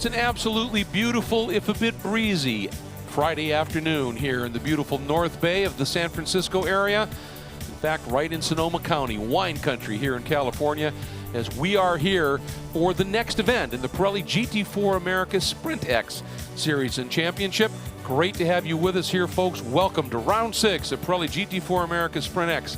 It's an absolutely beautiful, if a bit breezy, Friday afternoon here in the beautiful North Bay of the San Francisco area. In fact, right in Sonoma County, wine country here in California, as we are here for the next event in the Pirelli GT4 America Sprintx Series and Championship. Great to have you with us here, folks. Welcome to Round 6 of Pirelli GT4 America Sprintx,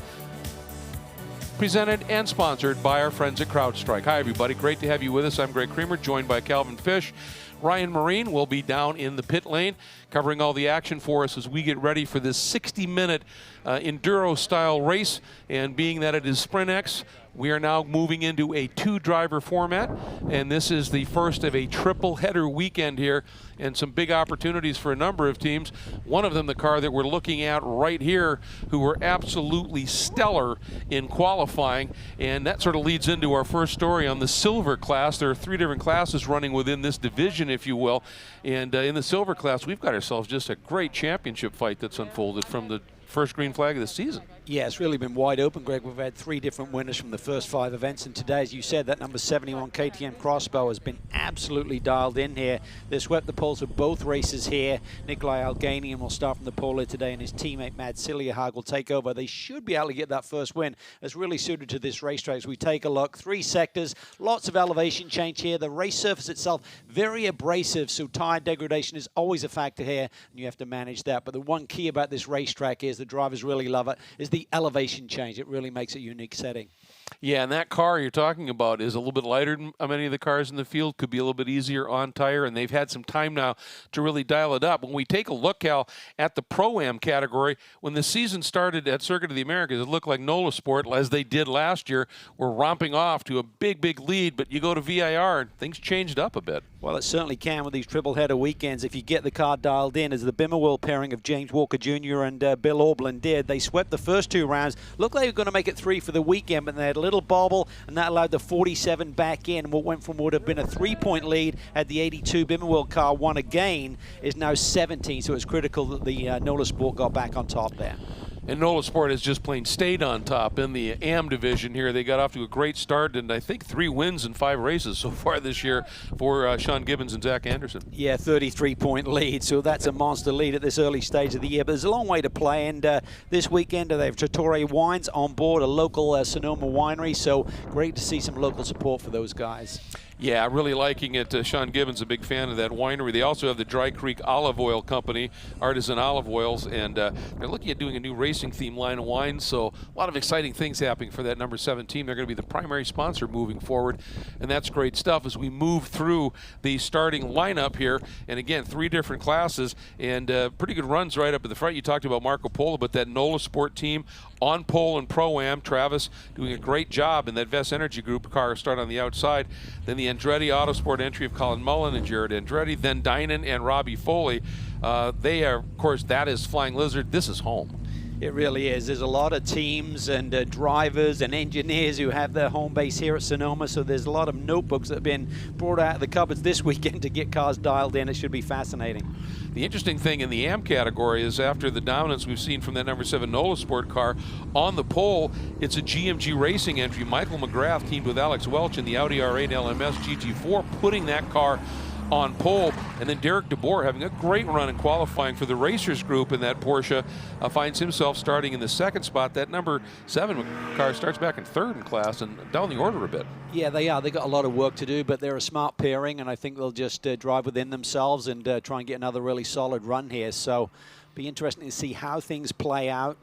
presented and sponsored by our friends at CrowdStrike. Hi, everybody. Great to have you with us. I'm Greg Creamer, joined by Calvin Fish. Ryan Marine will be down in the pit lane covering all the action for us as we get ready for this 60-minute enduro-style race. And being that it is Sprintx, we are now moving into a two-driver format, and this is the first of a triple-header weekend here, and some big opportunities for a number of teams. One of them, the car that we're looking at right here, who were absolutely stellar in qualifying, and that sort of leads into our first story on the silver class. There are three different classes running within this division, if you will, and in the silver class, we've got ourselves just a great championship fight that's unfolded from the first green flag of the season. Yeah, it's really been wide open, Greg. We've had three different winners from the first 5 events, and today, as you said, that number 71 KTM Crossbow has been absolutely dialed in here. They swept the poles of both races here. Nikolai Alganian will start from the pole here today, and his teammate Matt Silliahag will take over. They should be able to get that first win. It's really suited to this racetrack. As we take a look, 3 sectors, lots of elevation change here. The race surface itself, very abrasive, so tire degradation is always a factor here, and you have to manage that. But the one key about this racetrack is the drivers really love it, is the elevation change. It really makes it a unique setting. Yeah, and that car you're talking about is a little bit lighter than many of the cars in the field, could be a little bit easier on tire, and they've had some time now to really dial it up. When we take a look, Cal, at the Pro-Am category, when the season started at Circuit of the Americas, it looked like NOLA Sport, as they did last year, were romping off to a big, big lead, but you go to VIR and things changed up a bit. Well, it certainly can with these triple-header weekends if you get the car dialed in, as the Bimmerworld pairing of James Walker Jr. and Bill Aublin did. They swept the first 2 rounds. Looked like they were going to make it 3 for the weekend, but they had a little bobble, and that allowed the 47 back in. What went from would have been a 3-point lead had the 82 Bimmerworld car won again is now 17, so it's critical that the NOLA Sport got back on top there. And NOLA Sport has just plain stayed on top in the AM division here. They got off to a great start, and I think 3 wins in 5 races so far this year for Sean Gibbons and Zach Anderson. Yeah, 33-point lead, so that's a monster lead at this early stage of the year. But there's a long way to play, and this weekend they have Trattoria Wines on board, a local Sonoma winery, so great to see some local support for those guys. Yeah, really liking it. Sean Gibbons, a big fan of that winery. They also have the Dry Creek Olive Oil Company, Artisan Olive Oils, and they're looking at doing a new racing theme line of wines, so a lot of exciting things happening for that number 7 team. They're going to be the primary sponsor moving forward, and that's great stuff as we move through the starting lineup here. And again, 3 different classes, and pretty good runs right up at the front. You talked about Marco Polo, but that NOLA Sport team on pole and Pro-Am, Travis doing a great job in that Vest Energy Group car start on the outside. Then the Andretti Autosport entry of Colin Mullin and Jared Andretti, then Dynan and Robbie Foley. They are, of course, that is Flying Lizard. This is home. It really is. There's a lot of teams and drivers and engineers who have their home base here at Sonoma, so there's a lot of notebooks that have been brought out of the cupboards this weekend to get cars dialed in. It should be fascinating. The interesting thing in the AM category is after the dominance we've seen from that number 7 NOLA Sport car, on the pole, it's a GMG Racing entry. Michael McGrath teamed with Alex Welch in the Audi R8 LMS GT4, putting that car on pole, and then Derek DeBoer having a great run in qualifying for the Racers Group in that Porsche, finds himself starting in the 2nd spot. That number 7 car starts back in 3rd in class and down the order a bit. Yeah, they are. They've got a lot of work to do, but they're a smart pairing, and I think they'll just drive within themselves and try and get another really solid run here. So be interesting to see how things play out.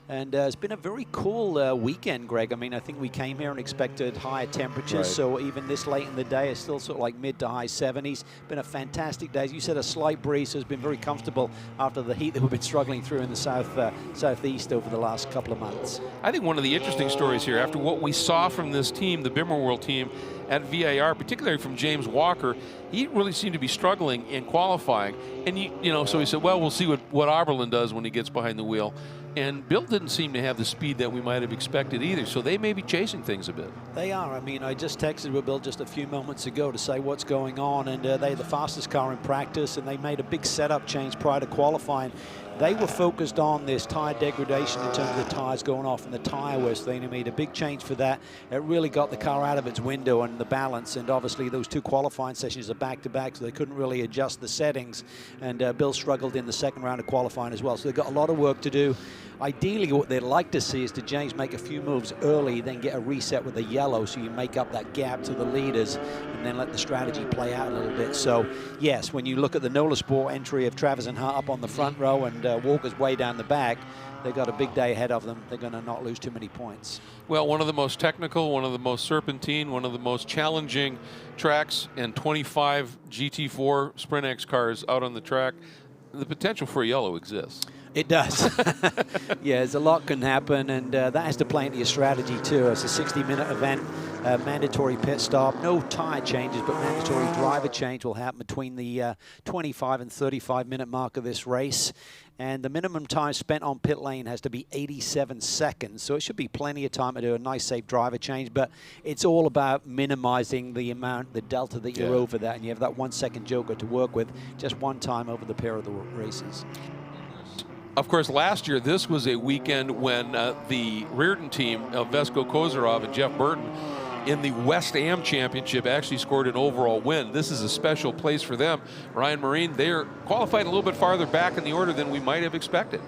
And it's been a very cool weekend, Greg. I mean, I think we came here and expected higher temperatures, right. So even this late in the day, it's still sort of like mid to high 70s. Been a fantastic day. As you said, a slight breeze, so it's been very comfortable after the heat that we've been struggling through in the southeast over the last couple of months. I think one of the interesting stories here, after what we saw from this team, the Bimmerworld team, at VIR, particularly from James Walker, he really seemed to be struggling in qualifying. And, you know, so he said, well, we'll see what Oberlin does when he gets behind the wheel. And Bill didn't seem to have the speed that we might have expected either, so they may be chasing things a bit. They are. I mean, I just texted with Bill just a few moments ago to say what's going on, and they're the fastest car in practice, and they made a big setup change prior to qualifying. they were focused on this tire degradation in terms of the tires going off and the tire wear, so they made a big change for that. It really got the car out of its window and the balance, and obviously those 2 qualifying sessions are back-to-back, so they couldn't really adjust the settings, and Bill struggled in the second round of qualifying as well, so they've got a lot of work to do. Ideally, what they'd like to see is to James make a few moves early, then get a reset with the yellow so you make up that gap to the leaders, and then let the strategy play out a little bit. So, yes, when you look at the NOLA Sport entry of Travers and Hart up on the front row and Walker's way down the back, they've got a big day ahead of them. They're going to not lose too many points. Well, one of the most technical, one of the most serpentine, one of the most challenging tracks, and 25 GT4 Sprintx cars out on the track. The potential for yellow exists. It does. Yeah, there's a lot can happen, and that has to play into your strategy too. It's a 60-minute event, mandatory pit stop, no tire changes, but mandatory driver change will happen between the 25 and 35-minute mark of this race. And the minimum time spent on pit lane has to be 87 seconds, so it should be plenty of time to do a nice, safe driver change, but it's all about minimizing the amount, the delta that you're over that, and you have that 1 second joker to work with just one time over the pair of the races. Of course, last year, this was a weekend when the Reardon team of Vesko Kozarov and Jeff Burton in the West Am Championship actually scored an overall win. This is a special place for them. Ryan Marine, they are qualified a little bit farther back in the order than we might have expected.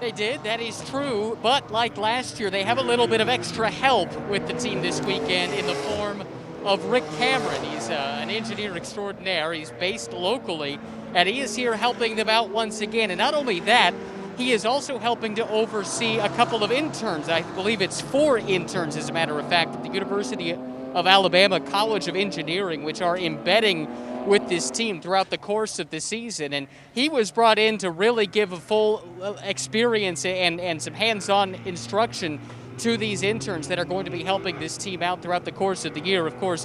They did, that is true, but like last year, they have a little bit of extra help with the team this weekend in the form of Rick Cameron. He's an engineer extraordinaire. He's based locally, and he is here helping them out once again. And not only that, he is also helping to oversee a couple of interns. I believe it's 4 interns, as a matter of fact, at the University of Alabama College of Engineering, which are embedding with this team throughout the course of the season. And he was brought in to really give a full experience and some hands-on instruction to these interns that are going to be helping this team out throughout the course of the year. Of course,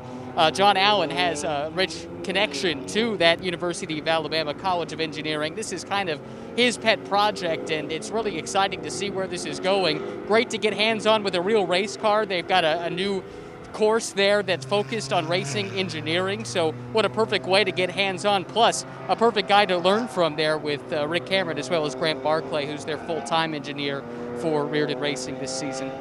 John Allen has a rich connection to that University of Alabama College of Engineering. This is kind of his pet project, and it's really exciting to see where this is going. Great to get hands-on with a real race car. They've got a new course there that's focused on racing engineering, so what a perfect way to get hands-on, plus a perfect guy to learn from there with Rick Cameron, as well as Grant Barclay, who's their full-time engineer for Reardon Racing this season.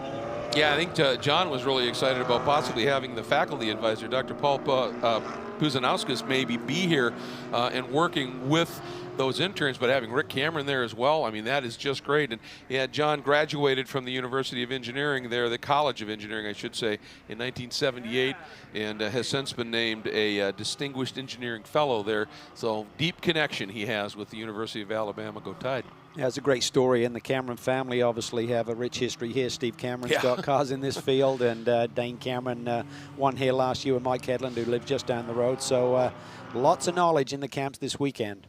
Yeah, I think John was really excited about possibly having the faculty advisor, Dr. Paul Puzanauskas, maybe be here and working with those interns, but having Rick Cameron there as well, I mean, that is just great. And yeah, John graduated from the University of Engineering there, the College of Engineering, I should say, in 1978, and has since been named a Distinguished Engineering Fellow there. So deep connection he has with the University of Alabama. Go Tide. Yeah, it's a great story, and the Cameron family obviously have a rich history here. Steve Cameron's got cars in this field, and Dane Cameron won here last year with Mike Hedlund, who lived just down the road. So lots of knowledge in the camps this weekend.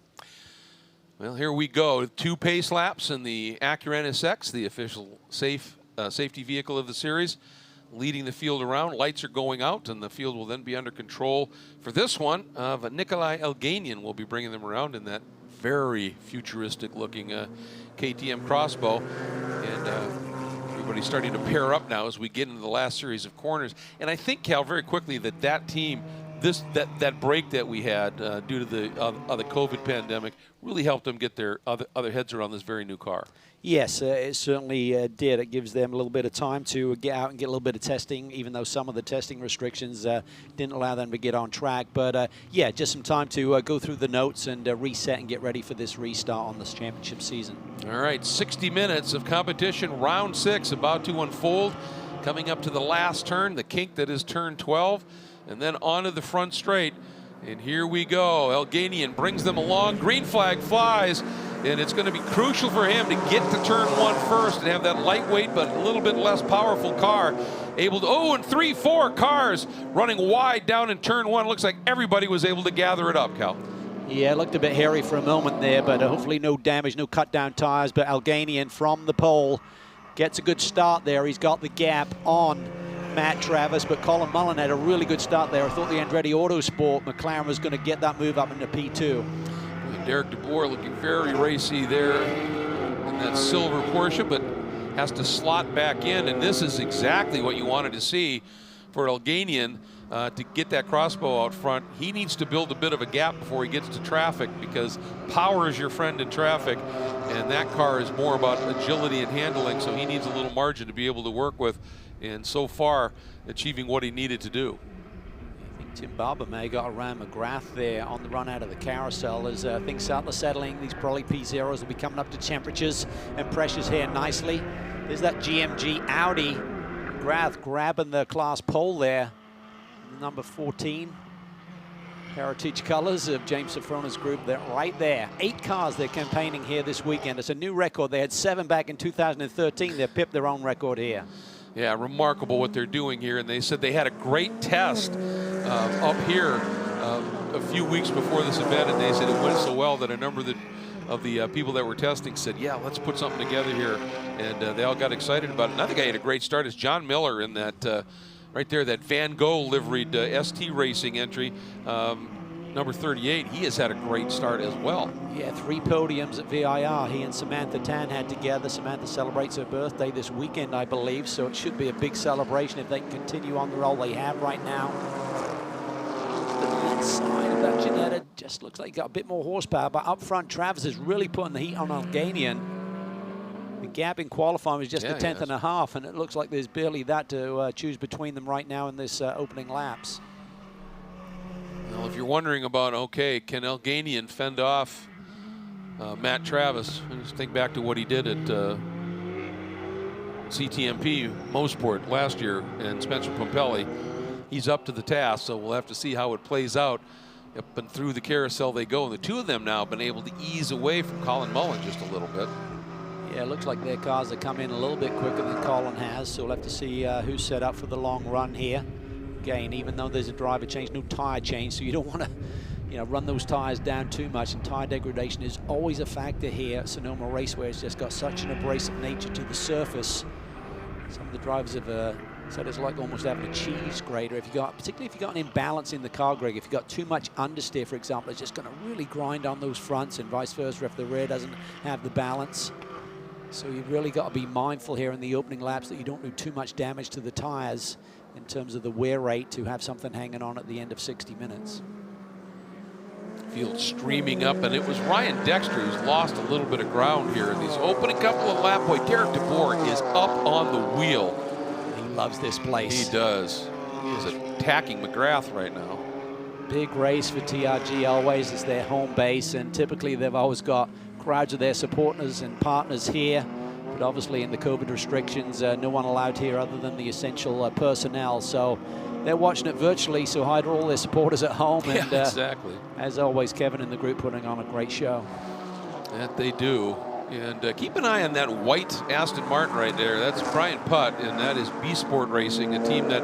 Well, here we go. 2 pace laps in the Acura NSX, the official safety vehicle of the series, leading the field around. Lights are going out, and the field will then be under control for this one. Nikolai Elganian will be bringing them around in that very futuristic-looking KTM crossbow. And everybody's starting to pair up now as we get into the last series of corners. And I think, Cal, very quickly, that team, that break that we had due to the COVID pandemic really helped them get their other heads around this very new car. Yes, it certainly did. It gives them a little bit of time to get out and get a little bit of testing, even though some of the testing restrictions didn't allow them to get on track. But yeah, just some time to go through the notes and reset and get ready for this restart on this championship season. All right, 60 minutes of competition, round 6 about to unfold. Coming up to the last turn, the kink that is turn 12, and then onto the front straight. And here we go. Elganian brings them along. Green flag flies. And it's going to be crucial for him to get to turn 1 first and have that lightweight but a little bit less powerful car able to, and 3-4 cars running wide down in turn 1. Looks like everybody was able to gather it up, Cal. Yeah, it looked a bit hairy for a moment there, but hopefully no damage, no cut down tires. But Elganian from the pole gets a good start there. He's got the gap on Matt Travis, but Colin Mullin had a really good start there. I thought the Andretti Autosport McLaren was going to get that move up into P2. Derek DeBoer looking very racy there in that silver Porsche, but has to slot back in, and this is exactly what you wanted to see for Elganian. to get that crossbow out front. He needs to build a bit of a gap before he gets to traffic, because power is your friend in traffic, and that car is more about agility and handling, so he needs a little margin to be able to work with, and so far achieving what he needed to do. I think Tim Barber may have got around McGrath there on the run out of the carousel as things start to settling. These probably P0s will be coming up to temperatures and pressures here nicely. There's that GMG Audi. McGrath grabbing the class pole there. Number 14. Heritage colors of James Safrona's group. They're right there. 8 cars they're campaigning here this weekend. It's a new record. They had 7 back in 2013. They've pipped their own record here. Yeah, remarkable what they're doing here. And they said they had a great test up here a few weeks before this event, and they said it went so well that a number of the people that were testing said, yeah, let's put something together here. And they all got excited about it. Another guy had a great start is John Miller in that right there, that Van Gogh liveried ST Racing entry. Number 38, he has had a great start as well. Yeah, 3 podiums at VIR he and Samantha Tan had together. Samantha celebrates her birthday this weekend, I believe, so it should be a big celebration if they can continue on the roll they have right now. The side of that Ginetta just looks like he got a bit more horsepower, but up front, Travis is really putting the heat on Alganian. The gap in qualifying was just a tenth and a half, and it looks like there's barely that to choose between them right now in this opening laps. Well, if you're wondering about, okay, can Alganian fend off Matt Travis, just think back to what he did at CTMP Motorsport last year and Spencer Pumpelly. He's up to the task, so we'll have to see how it plays out. Up and through the carousel they go, and the two of them now have been able to ease away from Colin Mullin just a little bit. Yeah, it looks like their cars have come in a little bit quicker than Colin has, so we'll have to see who's set up for the long run here. Again, even though there's a driver change, no tire change, so you don't want to run those tires down too much, and tire degradation is always a factor here at Sonoma Raceway. It's just got such an abrasive nature to the surface. Some of the drivers have said it's like almost having a cheese grater. Particularly if you've got an imbalance in the car, Greg, if you've got too much understeer, for example, it's just going to really grind on those fronts, and vice versa if the rear doesn't have the balance. So you've really got to be mindful here in the opening laps that you don't do too much damage to the tires in terms of the wear rate to have something hanging on at the end of 60 minutes. Field streaming up, and it was Ryan Dexter who's lost a little bit of ground here in these opening couple of lap points. Derek DeBoer is up on the wheel. He loves this place. He does. He is attacking McGrath right now. Big race for TRG always. It's their home base, and typically they've always got crowds of their supporters and partners here, but obviously in the COVID restrictions, no one allowed here other than the essential personnel. So they're watching it virtually, so hide all their supporters at home. And exactly. As always, Kevin and the group putting on a great show. That they do. And keep an eye on that white Aston Martin right there. That's Brian Putt, and that is B Sport Racing, a team that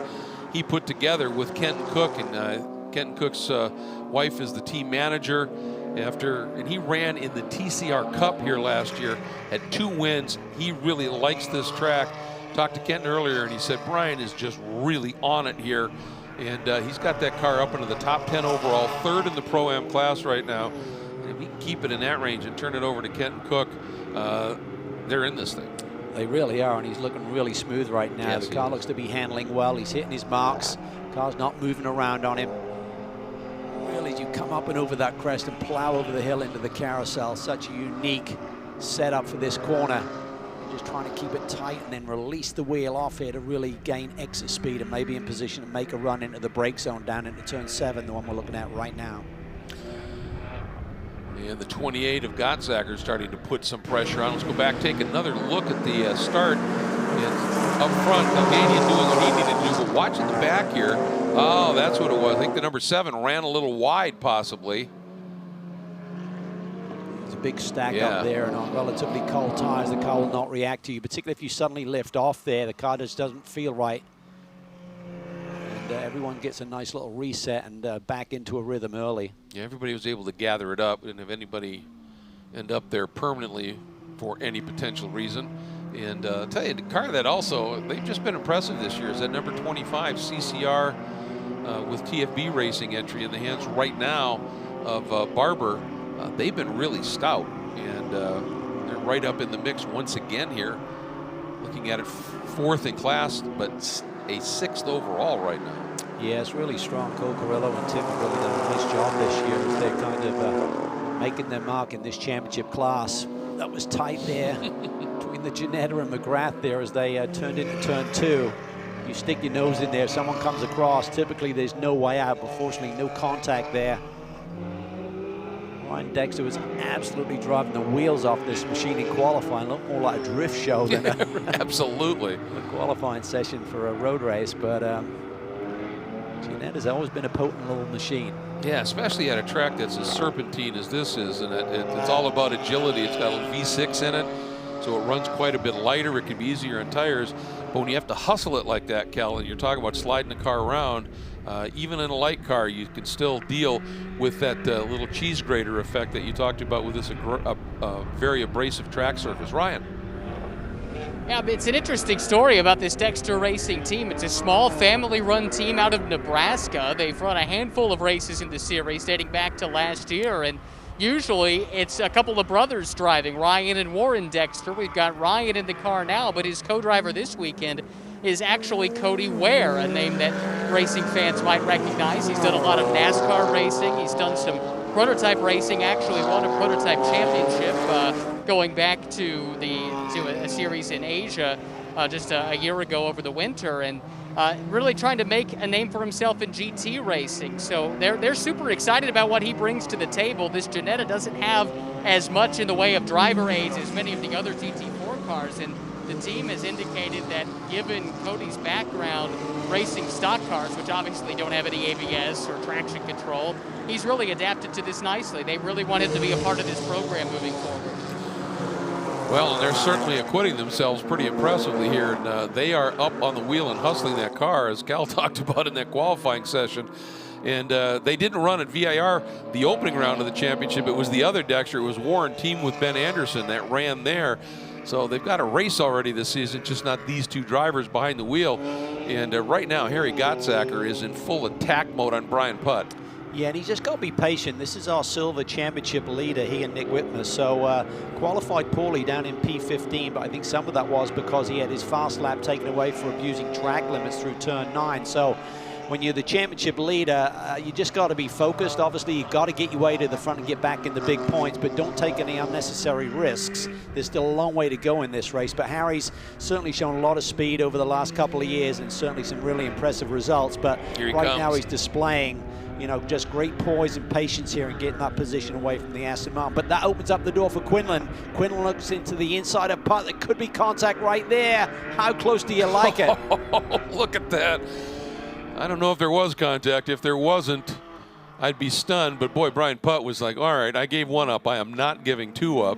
he put together with Kenton Cook, and Kenton Cook's wife is the team manager. And he ran in the TCR Cup here last year, had 2 wins. He really likes this track. Talked to Kenton earlier, and he said Brian is just really on it here. And he's got that car up into the top 10 overall, 3rd in the Pro-Am class right now. And if we can keep it in that range and turn it over to Kenton Cook, they're in this thing. They really are, and he's looking really smooth right now. Yes, the car looks to be handling well. He's hitting his marks. Car's not moving around on him. Really, you come up and over that crest and plow over the hill into the carousel. Such a unique setup for this corner. Just trying to keep it tight and then release the wheel off here to really gain exit speed and maybe in position to make a run into the brake zone down into turn 7, the one we're looking at right now. And the 28 of Gottsacker starting to put some pressure on. Let's go back, take another look at the start. And up front, Alganian doing what he needed to do, but watching the back here. Oh, that's what it was. I think the number 7 ran a little wide, possibly. There's a big stack up there, and on relatively cold tires, the car will not react to you, particularly if you suddenly lift off there. The car just doesn't feel right. And everyone gets a nice little reset and back into a rhythm early. Yeah, everybody was able to gather it up, and if anybody end up there permanently for any potential reason. And I'll tell you, the car that also, they've just been impressive this year is that number 25 CCR with TFB Racing entry in the hands right now of Barber. They've been really stout, and they're right up in the mix once again here. Looking at it, 4th in class, but a 6th overall right now. Yeah, it's really strong. Cole Carrillo and Tim have really done a nice job this year as they're kind of making their mark in this championship class. That was tight there between the Ginetta and McGrath there as they turned into turn 2. You stick your nose in there, someone comes across, typically there's no way out, but fortunately no contact there. Ryan Dexter was absolutely driving the wheels off this machine in qualifying. Looked more like a drift show than absolutely a qualifying session for a road race, but Ginetta's always been a potent little machine. Yeah, especially at a track that's as serpentine as this is, and it's all about agility. It's got a V6 in it, so it runs quite a bit lighter. It can be easier on tires, but when you have to hustle it like that, Cal, and you're talking about sliding the car around, even in a light car, you can still deal with that little cheese grater effect that you talked about with this very abrasive track surface. Ryan. Yeah, it's an interesting story about this Dexter Racing team. It's a small family-run team out of Nebraska. They've run a handful of races in the series dating back to last year, and usually it's a couple of brothers driving, Ryan and Warren Dexter. We've got Ryan in the car now, but his co-driver this weekend is actually Cody Ware, a name that racing fans might recognize. He's done a lot of NASCAR racing. He's done some prototype racing, actually won a prototype championship going back to a series in Asia just a year ago over the winter, and really trying to make a name for himself in GT racing. So they're super excited about what he brings to the table. This Ginetta doesn't have as much in the way of driver aids as many of the other GT4 cars, and the team has indicated that given Cody's background racing stock cars, which obviously don't have any ABS or traction control, he's really adapted to this nicely. They really want him to be a part of this program moving forward. Well, and they're certainly acquitting themselves pretty impressively here, and they are up on the wheel and hustling that car, as Cal talked about in that qualifying session. And they didn't run at VIR the opening round of the championship. It was the other Dexter. It was Warren teamed with Ben Anderson that ran there. So they've got a race already this season, just not these two drivers behind the wheel. And right now, Harry Gottsacker is in full attack mode on Brian Putt. Yeah, and he's just got to be patient. This is our silver championship leader, he and Nick Whitmer. So qualified poorly down in P15, but I think some of that was because he had his fast lap taken away for abusing track limits through turn 9. So when you're the championship leader, you just got to be focused. Obviously, you've got to get your way to the front and get back in the big points, but don't take any unnecessary risks. There's still a long way to go in this race, but Harry's certainly shown a lot of speed over the last couple of years and certainly some really impressive results. But right now he's displaying, you know, just great poise and patience here and getting that position away from the Aston Martin. But that opens up the door for Quinlan. Quinlan looks into the inside of Putt. There could be contact right there. How close do you like it? Look at that. I don't know if there was contact. If there wasn't, I'd be stunned. But boy, Brian Putt was like, all right, I gave one up. I am not giving two up.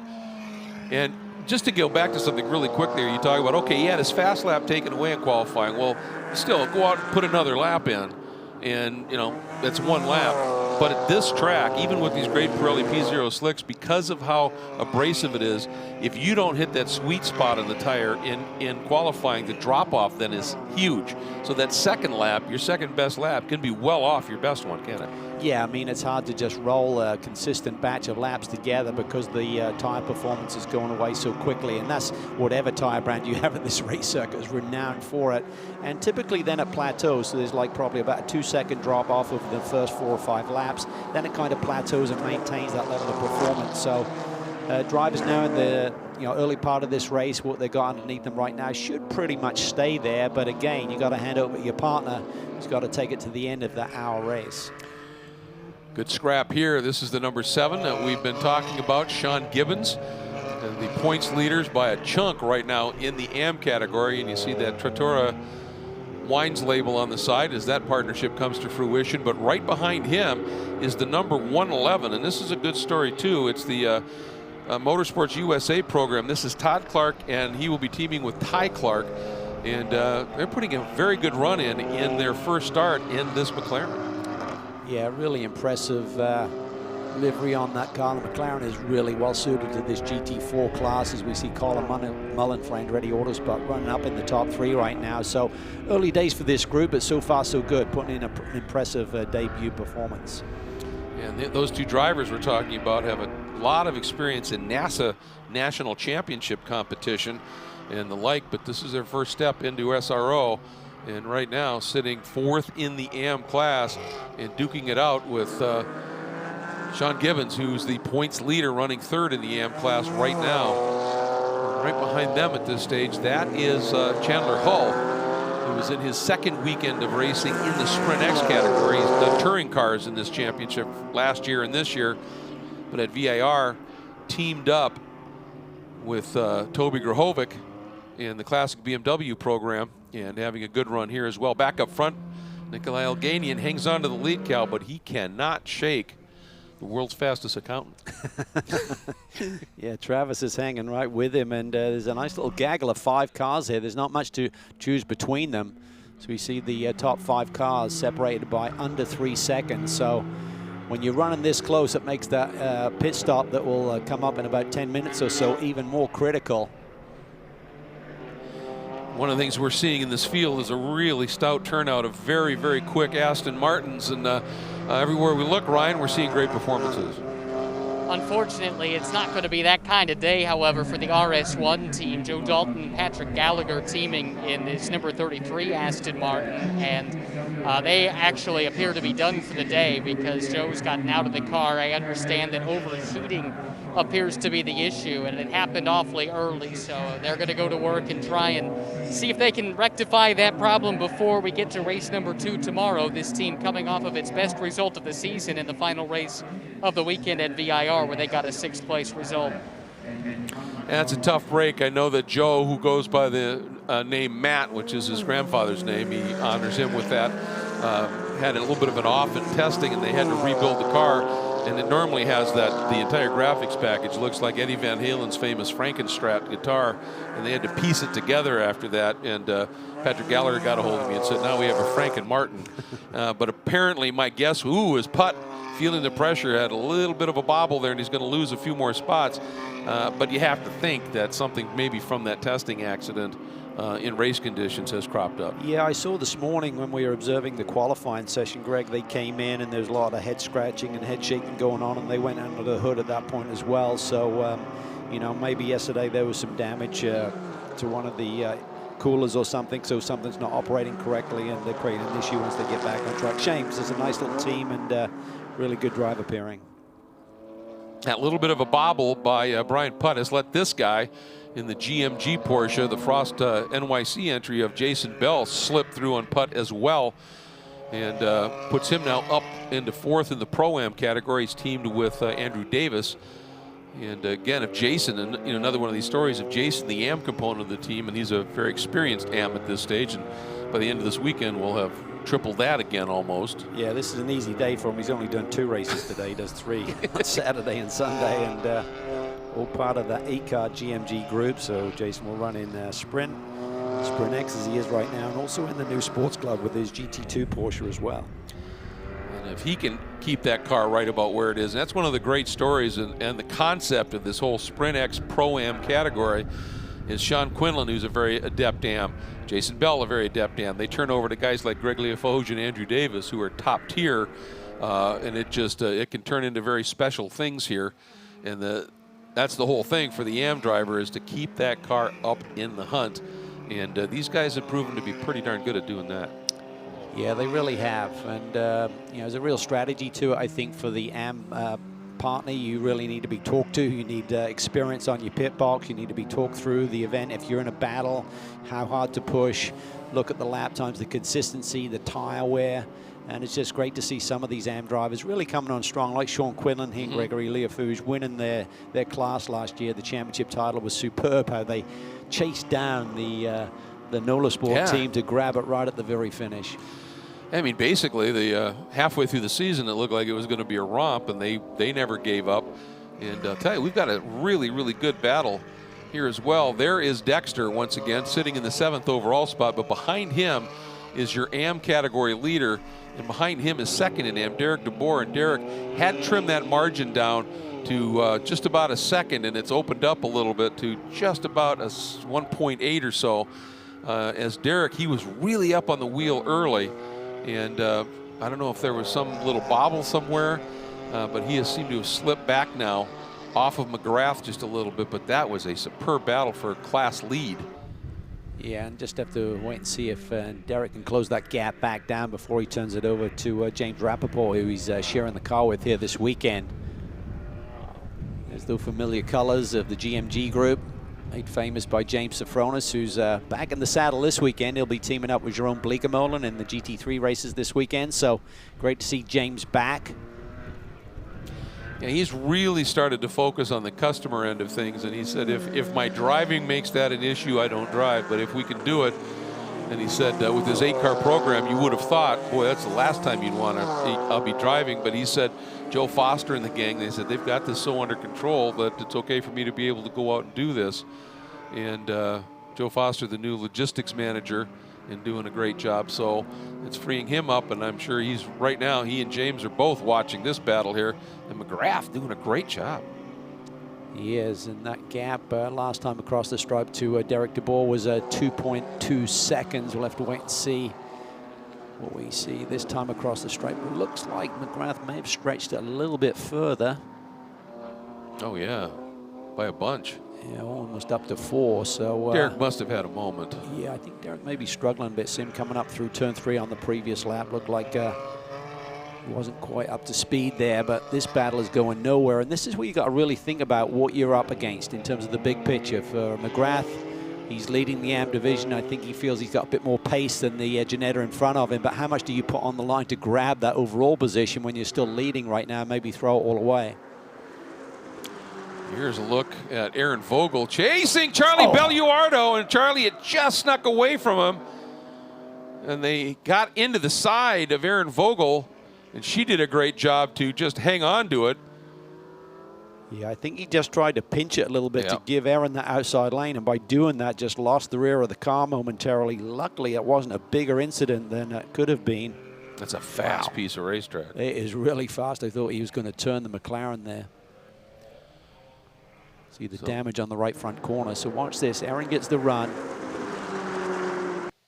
And just to go back to something really quick there, you talk about, okay, he had his fast lap taken away in qualifying. Well, still, go out and put another lap in. And, you know, that's one lap. But at this track, even with these great Pirelli P0 slicks, because of how abrasive it is, if you don't hit that sweet spot on the tire in qualifying, the drop-off then is huge. So that second lap, your second best lap, can be well off your best one, can't it? Yeah, I mean, it's hard to just roll a consistent batch of laps together because the tire performance is going away so quickly, and that's whatever tire brand you have at this race circuit is renowned for it. And typically then it plateaus, so there's like probably about a 2-second drop off of the first 4 or 5 laps. Then it kind of plateaus and maintains that level of performance. So drivers now in the early part of this race, what they got underneath them right now should pretty much stay there. But again, you got to hand over to your partner who's got to take it to the end of that hour race. Good scrap here. This is the number 7 that we've been talking about, Sean Gibbons. The points leaders by a chunk right now in the AM category, and you see that Trattora Wines label on the side as that partnership comes to fruition. But right behind him is the number 111, and this is a good story too. It's the Motorsports USA program. This is Todd Clark, and he will be teaming with Ty Clark, and they're putting a very good run in their first start in this McLaren. Yeah, really impressive livery on that car. The McLaren is really well suited to this GT4 class, as we see Colin Mullin for Andretti Autosport running up in the top 3 right now. So early days for this group, but so far so good, putting in an impressive debut performance. And those two drivers we're talking about have a lot of experience in NASA National Championship competition and the like, but this is their first step into SRO. and right now sitting 4th in the AM class and duking it out with Sean Gibbons, who's the points leader, running 3rd in the AM class right now. And right behind them at this stage, that is Chandler Hull, who was in his 2nd weekend of racing in the Sprintx category. He's done touring cars in this championship last year and this year, but at VIR teamed up with Toby Grahovic in the Classic BMW program and having a good run here as well. Back up front, Nikolai Alganian hangs on to the lead, Cal, but he cannot shake the world's fastest accountant. Yeah, Travis is hanging right with him, and there's a nice little gaggle of 5 cars here. There's not much to choose between them. So we see the top 5 cars separated by under 3 seconds. So when you're running this close, it makes that pit stop that will come up in about 10 minutes or so even more critical. One of the things we're seeing in this field is a really stout turnout of very, very quick Aston Martins, and everywhere we look, Ryan, we're seeing great performances. Unfortunately, it's not going to be that kind of day, however, for the RS1 team. Joe Dalton and Patrick Gallagher teaming in this number 33 Aston Martin, and they actually appear to be done for the day because Joe's gotten out of the car. I understand that overheating appears to be the issue, and it happened awfully early, so they're going to go to work and try and see if they can rectify that problem before we get to race number 2 tomorrow. This team coming off of its best result of the season in the final race of the weekend at VIR, where they got a 6th place result. That's a tough break. I know that Joe, who goes by the name Matt, which is his grandfather's name, he honors him with that, had a little bit of an off in testing, and they had to rebuild the car. And it normally has the entire graphics package. Looks like Eddie Van Halen's famous Frankenstrat guitar, and they had to piece it together after that. And Patrick Gallagher got a hold of me and said, now we have a Franken Martin. But apparently my guess, is Putt, feeling the pressure, had a little bit of a bobble there, and he's going to lose a few more spots. But you have to think that something maybe from that testing accident in race conditions has cropped up. Yeah, I saw this morning when we were observing the qualifying session, Greg, they came in and there was a lot of head scratching and head shaking going on, and they went under the hood at that point as well. So, you know, maybe yesterday there was some damage to one of the coolers or something, so something's not operating correctly, and they're creating an issue once they get back on track. Shame, because it's a nice little team and really good drive appearing. That little bit of a bobble by Brian Putt has let this guy in the GMG Porsche, the Frost NYC entry of Jason Bell, slip through on Putt as well, and puts him now up into 4th in the Pro-Am category. He's teamed with Andrew Davis. And again, if Jason, and you know, another one of these stories of Jason, the AM component of the team, and he's a very experienced AM at this stage, and by the end of this weekend we'll have triple that again almost. Yeah, this is an easy day for him. He's only done 2 races today. He does 3 on Saturday and Sunday, and all part of that 8-car GMG group. So Jason will run in Sprintx as he is right now, and also in the new sports club with his GT4 Porsche as well. And if he can keep that car right about where it is, and that's one of the great stories and the concept of this whole Sprintx Pro-Am category, is Sean Quinlan, who's a very adept AM, Jason Bell, a very adept AM. They turn over to guys like Greg Leofoge and Andrew Davis, who are top tier, and it just it can turn into very special things here. And that's the whole thing for the AM driver, is to keep that car up in the hunt. And these guys have proven to be pretty darn good at doing that. Yeah, they really have. And, you know, there's a real strategy to it, I think, for the AM partner. You really need to be talked to. You need experience on your pit box. You need to be talked through the event. If you're in a battle, how hard to push, look at the lap times, the consistency, the tire wear. And it's just great to see some of these AM drivers really coming on strong, like Sean Quinlan and Gregory Leofoge winning their class last year. The championship title was superb, how they chased down the NOLA Sport team to grab it right at the very finish. I mean, basically, the halfway through the season, it looked like it was going to be a romp, and they never gave up. And I'll tell you, we've got a really, really good battle here as well. There is Dexter once again, sitting in the 7th overall spot, but behind him is your AM category leader, and behind him is 2nd in AM, Derek DeBoer. And Derek had trimmed that margin down to just about a second, and it's opened up a little bit to just about a 1.8 or so. As Derek, he was really up on the wheel early, and I don't know if there was some little bobble somewhere, but he has seemed to have slipped back now off of McGrath just a little bit, but that was a superb battle for a class lead. Yeah, and just have to wait and see if Derek can close that gap back down before he turns it over to James Rappaport, who he's sharing the car with here this weekend. There's the familiar colors of the GMG group, made famous by James Safronis, who's back in the saddle this weekend. He'll be teaming up with Jerome Bleekemolen in the GT3 races this weekend, so great to see James back. Yeah, he's really started to focus on the customer end of things, and he said, if my driving makes that an issue, I don't drive, but if we can do it, and he said with his 8-car program, you would have thought, boy, that's the last time you'd want to, I'll be driving, but he said, Joe Foster and the gang, they said, they've got this so under control that it's okay for me to be able to go out and do this. And Joe Foster, the new logistics manager, and doing a great job, so it's freeing him up, and I'm sure he's right now, he and James are both watching this battle here, and McGrath doing a great job. He is, and that gap last time across the stripe to Derek DeBoer was 2.2 seconds. We'll have to wait and see what we see this time across the stripe. It looks like McGrath may have stretched it a little bit further. Oh yeah, by a bunch. Yeah, almost up to 4, so... Derek must have had a moment. Yeah, I think Derek may be struggling a bit. See him coming up through turn 3 on the previous lap. Looked like he wasn't quite up to speed there, but this battle is going nowhere. And this is where you got to really think about what you're up against in terms of the big picture. For McGrath, he's leading the AM division. I think he feels he's got a bit more pace than the Ginetta in front of him, but how much do you put on the line to grab that overall position when you're still leading right now, maybe throw it all away? Here's a look at Aaron Vogel chasing Charlie Belluardo, and Charlie had just snuck away from him. And they got into the side of Aaron Vogel, and she did a great job to just hang on to it. Yeah, I think he just tried to pinch it a little bit to give Aaron that outside lane, and by doing that, just lost the rear of the car momentarily. Luckily, it wasn't a bigger incident than it could have been. That's a fast piece of racetrack. It is really fast. I thought he was going to turn the McLaren there. See the damage on the right front corner. So watch this. Aaron gets the run.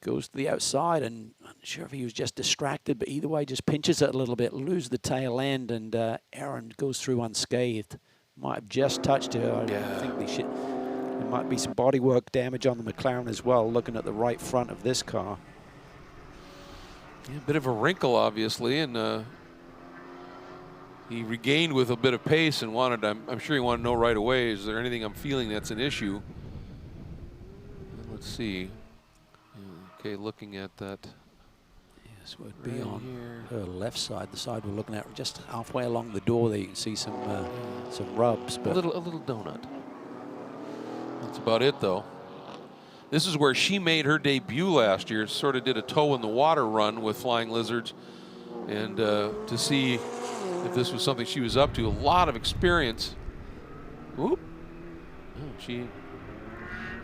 Goes to the outside, and I'm not sure if he was just distracted, but either way, just pinches it a little bit, lose the tail end, and Aaron goes through unscathed. Might have just touched her. I think they should. There might be some bodywork damage on the McLaren as well, looking at the right front of this car. Yeah, a bit of a wrinkle, obviously, and he regained with a bit of pace and wanted, I'm sure he wanted to know right away, is there anything I'm feeling that's an issue? And let's see. Okay, looking at that. Yes, would be on her left side, the side we're looking at, just halfway along the door there. You can see some rubs, but a little donut. That's about it, though. This is where she made her debut last year. Sort of did a toe in the water run with Flying Lizards, and to see if this was something she was up to. A lot of experience. Whoop! Oh,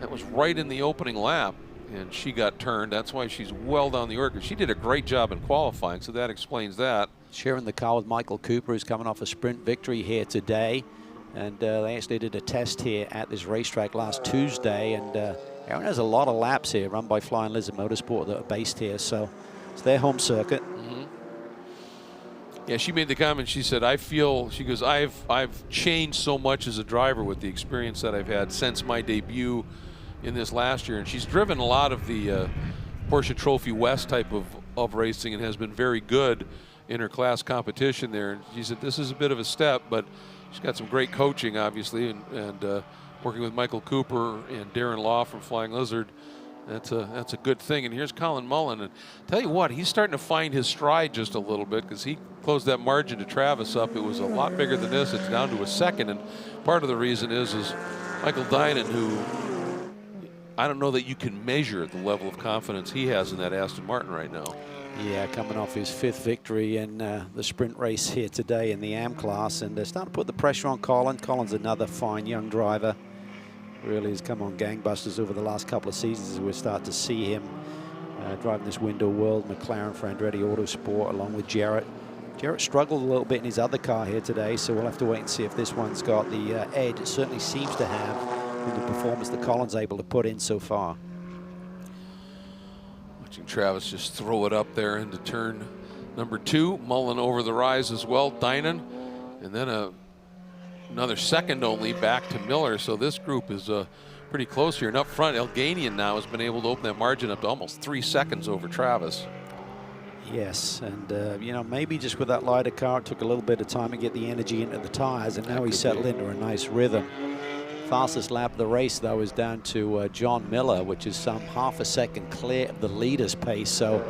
that was right in the opening lap, and she got turned. That's why she's well down the order. She did a great job in qualifying, so that explains that. Sharing the car with Michael Cooper, who's coming off a sprint victory here today. And they actually did a test here at this racetrack last Tuesday. And Aaron has a lot of laps here run by Flying Lizard Motorsport that are based here. So it's their home circuit. Yeah, she made the comment. She said, "I feel," she goes, "I've changed so much as a driver with the experience that I've had since my debut in this last year." And she's driven a lot of the Porsche Trophy West type of racing and has been very good in her class competition there. And she said, "This is a bit of a step, but she's got some great coaching, obviously, and working with Michael Cooper and Darren Law from Flying Lizard. That's a good thing." And here's Colin Mullin, and tell you what, he's starting to find his stride just a little bit, because he closed that margin to Travis up. It was a lot bigger than this. It's down to a second, and part of the reason is Michael Dinan, who I don't know that you can measure the level of confidence he has in that Aston Martin right now. Yeah, coming off his 5th victory in the sprint race here today in the AM class, and starting to put the pressure on Colin. Colin's another fine young driver. Really has come on gangbusters over the last couple of seasons, as we start to see him driving this Window World McLaren for Andretti Autosport along with Jarrett. Jarrett struggled a little bit in his other car here today, so we'll have to wait and see if this one's got the edge. It certainly seems to have with the performance that Colin's able to put in so far. Watching Travis just throw it up there into turn number 2. Mullin over the rise as well. Dinan, and then another second only back to Miller. So this group is pretty close here. And up front, Alganian now has been able to open that margin up to almost 3 seconds over Travis. Yes, and you know, maybe just with that lighter car, it took a little bit of time to get the energy into the tires, and now he's settled into a nice rhythm. Fastest lap of the race, though, is down to John Miller, which is some half a second clear of the leader's pace. So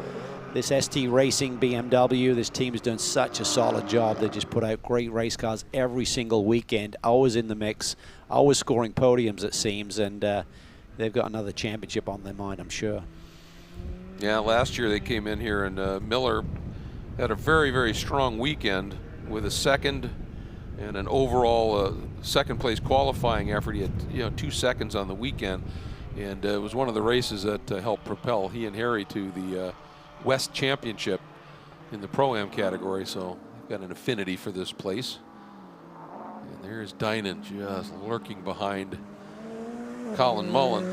this ST Racing BMW, this team has done such a solid job. They just put out great race cars every single weekend, always in the mix, always scoring podiums, it seems, and they've got another championship on their mind, I'm sure. Yeah, last year they came in here, and Miller had a very, very strong weekend with a second and an overall second place qualifying effort. He had 2 seconds on the weekend, and it was one of the races that helped propel he and Harry to the West Championship in the Pro-Am category, so they've got an affinity for this place. And there's Dynan just lurking behind Colin Mullin.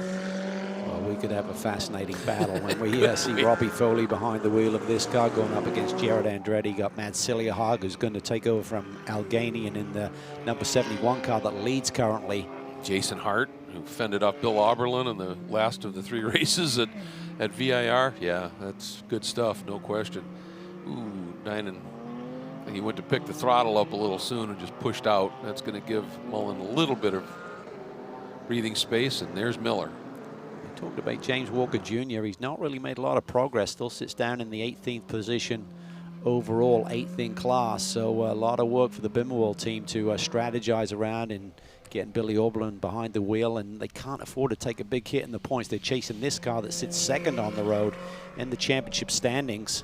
Well, we could have a fascinating battle when we see Robbie Foley behind the wheel of this car going up against Jared Andretti. Got Matt Ciliahag, who's going to take over from Alganian in the number 71 car that leads currently. Jason Hart, who fended off Bill Oberlin in the last of the 3 races at VIR. Yeah, that's good stuff, no question. Ooh, Dynan, he went to pick the throttle up a little soon and just pushed out. That's going to give Mullin a little bit of breathing space, and there's Miller. Talked about James Walker Jr. He's not really made a lot of progress. Still sits down in the 18th position overall, 8th in class. So a lot of work for the Bimmerwald team to strategize around and getting Billy Oberlin behind the wheel. And they can't afford to take a big hit in the points. They're chasing this car that sits second on the road in the championship standings.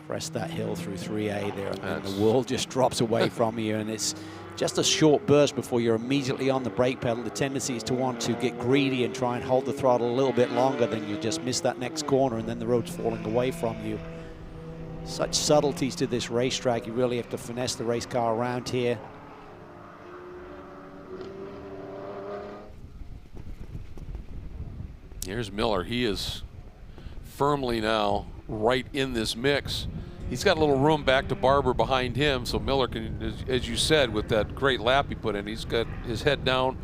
Crest that hill through 3A there, and then the world just drops away from you, and it's just a short burst before you're immediately on the brake pedal. The tendency is to want to get greedy and try and hold the throttle a little bit longer, than you just miss that next corner and then the road's falling away from you. Such subtleties to this racetrack. You really have to finesse the race car around here. Here's Miller. He is firmly now right in this mix. He's got a little room back to Barber behind him, so Miller can, as you said, with that great lap he put in, he's got his head down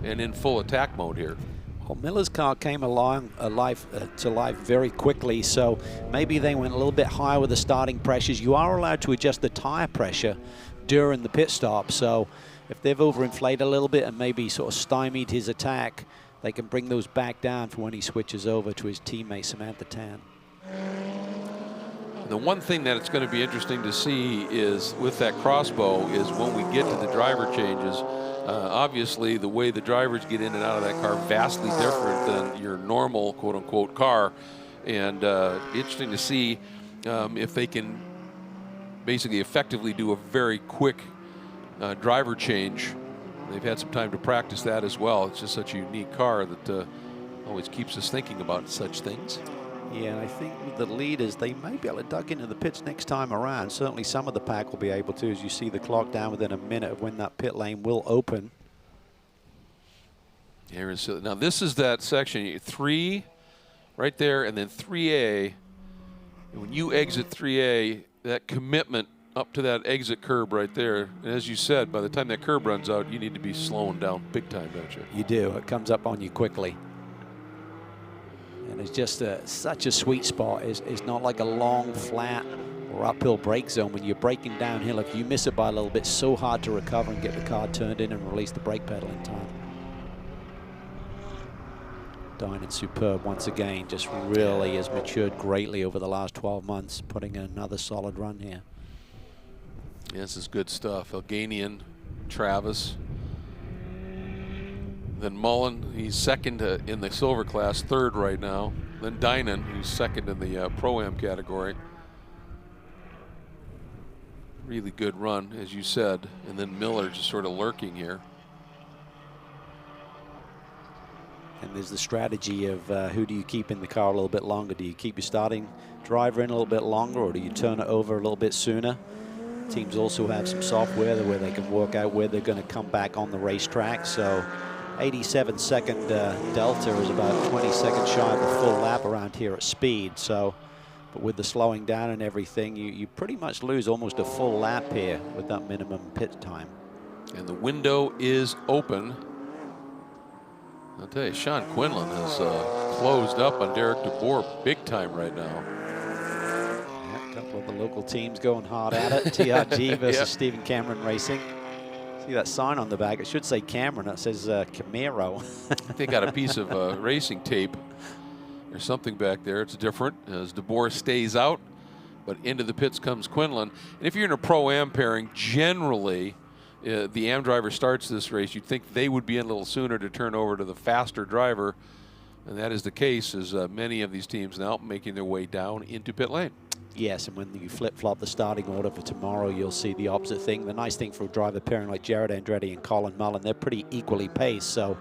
and in full attack mode here. Well, Miller's car came to life very quickly, so maybe they went a little bit higher with the starting pressures. You are allowed to adjust the tire pressure during the pit stop, so if they've overinflated a little bit and maybe sort of stymied his attack, they can bring those back down for when he switches over to his teammate Samantha Tan. The one thing that it's going to be interesting to see is with that crossbow is when we get to the driver changes. Obviously, the way the drivers get in and out of that car vastly different than your normal quote-unquote car, and interesting to see if they can basically effectively do a very quick driver change. They've had some time to practice that as well. It's just such a unique car that always keeps us thinking about such things. Yeah, I think with the leaders, they may be able to duck into the pits next time around. Certainly some of the pack will be able to, as you see the clock down within a minute of when that pit lane will open. Here is, now this is that section, 3 right there, and then 3A. And when you exit 3A, that commitment up to that exit curb right there, and as you said, by the time that curb runs out, you need to be slowing down big time, don't you? You do. It comes up on you quickly. And it's just such a sweet spot. It's not like a long, flat or uphill brake zone. When you're braking downhill, if you miss it by a little bit, it's so hard to recover and get the car turned in and release the brake pedal in time. Dynan superb once again, just really has matured greatly over the last 12 months, putting in another solid run here. Yeah, this is good stuff. Alganian, Travis. Then Mullin, he's second in the silver class, third right now. Then Dynan, who's second in the Pro-Am category. Really good run, as you said. And then Miller just sort of lurking here. And there's the strategy of who do you keep in the car a little bit longer? Do you keep your starting driver in a little bit longer, or do you turn it over a little bit sooner? Teams also have some software where they can work out where they're going to come back on the racetrack. So 87-second delta is about 20 seconds shy of a full lap around here at speed. So, but with the slowing down and everything, you pretty much lose almost a full lap here with that minimum pit time. And the window is open. I'll tell you, Sean Quinlan has closed up on Derek DeBoer big time right now. Yeah, a couple of the local teams going hard at it. TRG versus Stephen Cameron Racing. See that sign on the back? It should say Cameron. It says Camaro. They got a piece of racing tape or something back there. It's different as DeBoer stays out, but into the pits comes Quinlan. And if you're in a Pro-Am pairing, generally the Am driver starts this race, you'd think they would be in a little sooner to turn over to the faster driver, and that is the case as many of these teams now making their way down into pit lane. Yes, and when you flip-flop the starting order for tomorrow, you'll see the opposite thing. The nice thing for a driver pairing like Jared Andretti and Colin Mullin, they're pretty equally paced, so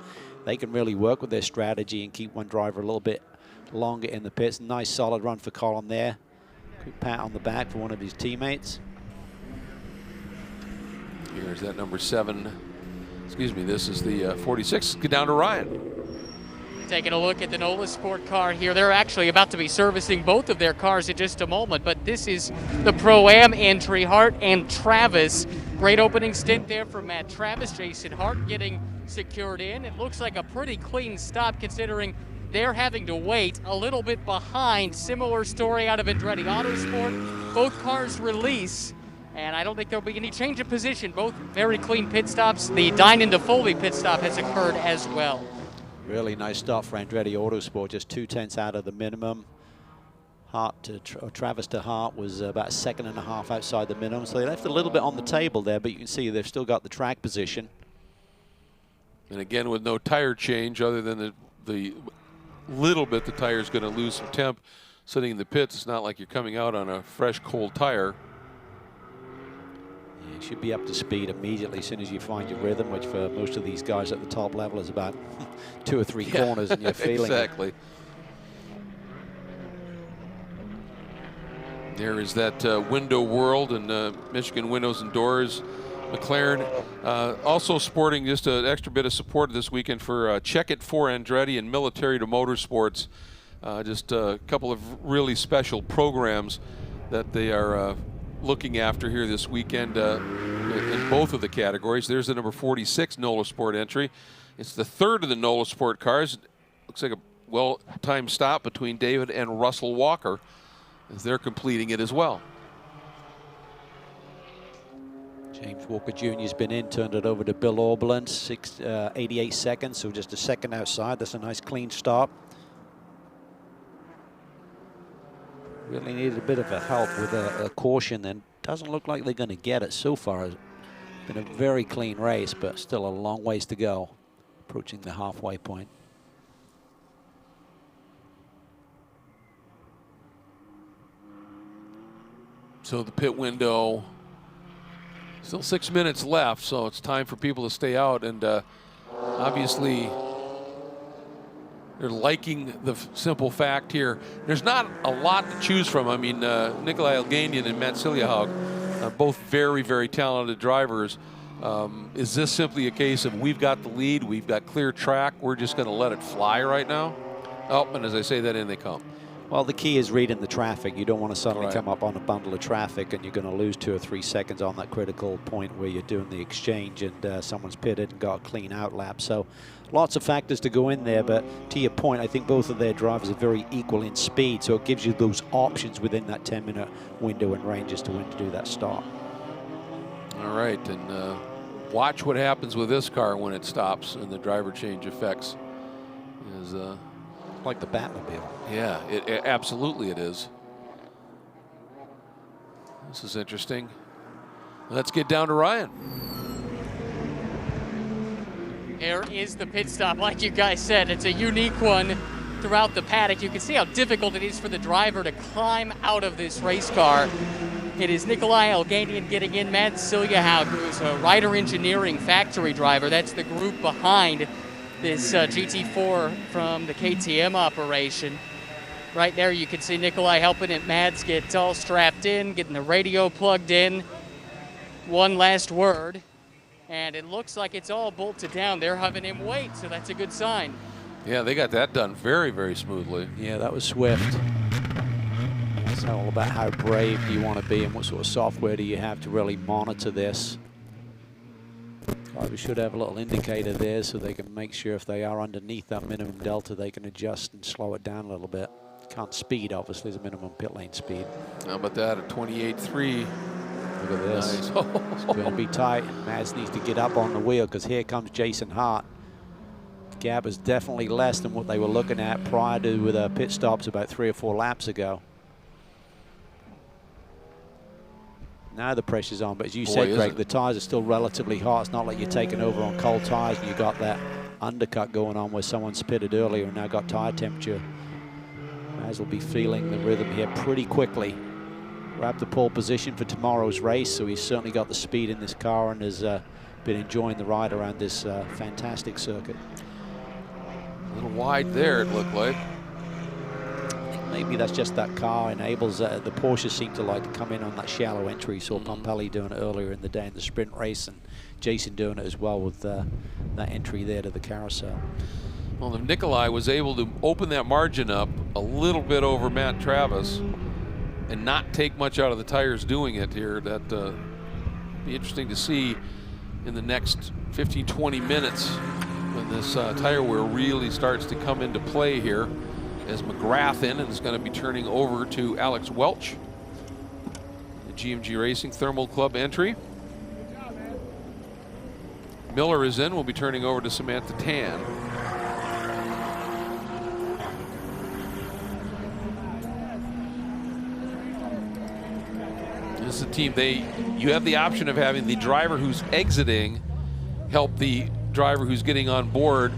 they can really work with their strategy and keep one driver a little bit longer in the pits. Nice solid run for Colin there. Quick pat on the back for one of his teammates. Here's that number 7. Excuse me, this is the 46. Get down to Ryan. Taking a look at the NOLA Sport car here. They're actually about to be servicing both of their cars in just a moment, but this is the Pro-Am entry. Hart and Travis. Great opening stint there for Matt Travis. Jason Hart getting secured in. It looks like a pretty clean stop considering they're having to wait a little bit behind. Similar story out of Andretti Autosport. Both cars release, and I don't think there'll be any change of position. Both very clean pit stops. The Dine into Foley pit stop has occurred as well. Really nice stop for Andretti Autosport, just 2/10 out of the minimum. Hart to Travis to Hart was about 1.5 seconds outside the minimum, so they left a little bit on the table there, but you can see they've still got the track position. And again, with no tire change other than the little bit the tire's going to lose some temp sitting in the pits. It's not like you're coming out on a fresh, cold tire. You should be up to speed immediately as soon as you find your rhythm, which for most of these guys at the top level is about 2 or 3 corners, and you're feeling exactly. it. There is that window world and Michigan Windows and Doors. McLaren also sporting just an extra bit of support this weekend for Check It for Andretti and Military to Motorsports. Just a couple of really special programs that they are looking after here this weekend in both of the categories. There's the number 46 NOLA Sport entry. It's the third of the NOLA Sport cars. Looks like a well-timed stop between David and Russell Walker as they're completing it as well. James Walker Jr. has been in, turned it over to Bill Orbeland, 88 seconds, so just a second outside. That's a nice clean stop. Really needed a bit of a help with a caution, and doesn't look like they're going to get it so far. It's been a very clean race, but still a long ways to go, approaching the halfway point. So the pit window, still 6 minutes left, so it's time for people to stay out, and obviously they're liking the simple fact here. There's not a lot to choose from. I mean, Nikolai Elganian and Matt Siljahaug, both very, very talented drivers. Is this simply a case of we've got the lead, we've got clear track, we're just going to let it fly right now? Oh, and as I say that, in they come. Well, the key is reading the traffic. You don't want to suddenly Right. come up on a bundle of traffic and you're going to lose 2 or 3 seconds on that critical point where you're doing the exchange and someone's pitted and got a clean out lap. So lots of factors to go in there, but to your point, I think both of their drivers are very equal in speed, so it gives you those options within that 10-minute window and range as to when to do that stop. All right, and watch what happens with this car when it stops and the driver change effects. Is like the Batmobile. Yeah, it absolutely it is. This is interesting. Let's get down to Ryan. There is the pit stop. Like you guys said, it's a unique one throughout the paddock. You can see how difficult it is for the driver to climb out of this race car. It is Nikolai Elganian getting in, Matt Siljahaug, who is a Ryder Engineering factory driver. That's the group behind this GT4 from the KTM operation. Right there you can see Nikolai helping it. Mads get all strapped in, getting the radio plugged in. One last word, and it looks like it's all bolted down. They're having him wait, so that's a good sign. Yeah, they got that done very, very smoothly. Yeah, that was swift. It's all about how brave do you want to be and what sort of software do you have to really monitor this. Probably should have a little indicator there so they can make sure if they are underneath that minimum delta, they can adjust and slow it down a little bit. Can't speed, obviously, the minimum pit lane speed. How about that at 28.3? Look at this. Nice. It's going to be tight. Mads needs to get up on the wheel because here comes Jason Hart. Gap is definitely less than what they were looking at prior to with pit stops about 3 or 4 laps ago. Now the pressure's on, but as you said, Greg, the tires are still relatively hot. It's not like you're taking over on cold tires and you got that undercut going on where someone's pitted earlier and now got tire temperature. Maz will be feeling the rhythm here pretty quickly. Grabbed the pole position for tomorrow's race, so he's certainly got the speed in this car and has been enjoying the ride around this fantastic circuit. A little wide there, it looked like. Maybe that's just that car enables, the Porsche seem to like to come in on that shallow entry. You saw Pompelli doing it earlier in the day in the sprint race, and Jason doing it as well with that entry there to the carousel. Well, if Nikolai was able to open that margin up a little bit over Matt Travis and not take much out of the tires doing it here, that be interesting to see in the next 15-20 minutes when this tire wear really starts to come into play here, as McGrath in and is going to be turning over to Alex Welch, the GMG Racing Thermal Club entry. Miller is in, will be turning over to Samantha Tan. This is a team, you have the option of having the driver who's exiting help the driver who's getting on board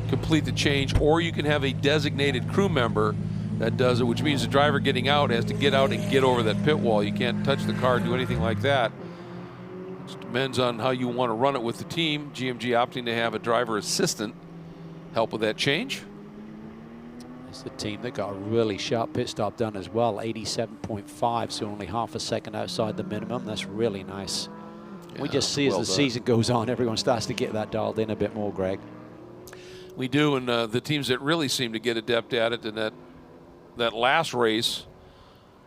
complete the change, or you can have a designated crew member that does it, which means the driver getting out has to get out and get over that pit wall. You can't touch the car, do anything like that. It depends on how you want to run it with the team. GMG opting to have a driver assistant help with that change. It's the team that got a really sharp pit stop done as well, 87.5, so only half a second outside the minimum. That's really nice. Yeah, we just see as the season goes on, everyone starts to get that dialed in a bit more, Greg. We do, and the teams that really seem to get adept at it in that last race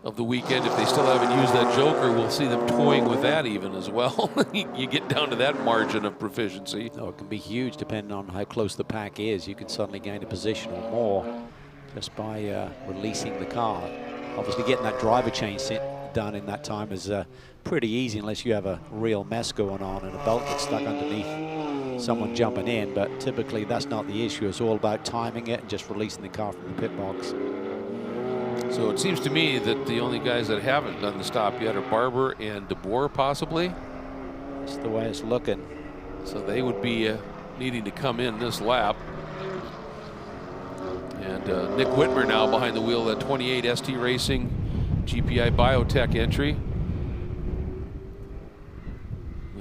of the weekend, if they still haven't used that joker, we'll see them toying with that even as well. You get down to that margin of proficiency. Oh, it can be huge depending on how close the pack is. You can suddenly gain a position or more just by releasing the car. Obviously getting that driver change done in that time is pretty easy unless you have a real mess going on and a belt gets stuck underneath someone jumping in, but typically that's not the issue. It's all about timing it and just releasing the car from the pit box. So it seems to me that the only guys that haven't done the stop yet are Barber and DeBoer, possibly. That's the way it's looking. So they would be needing to come in this lap. And Nick Whitmer now behind the wheel of that 28 ST Racing GPI Biotech entry.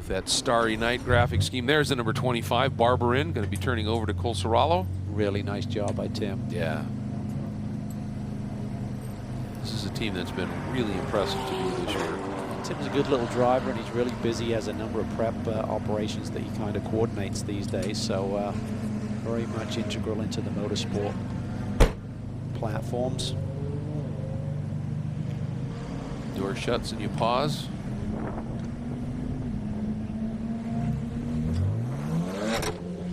That Starry Night graphic scheme. There's the number 25, Barber in, going to be turning over to Cole Serralo. Really nice job by Tim. Yeah. This is a team that's been really impressive to me this year. Tim's a good little driver, and he's really busy. He has a number of prep operations that he kind of coordinates these days, so very much integral into the motorsport platforms. Door shuts and you pause.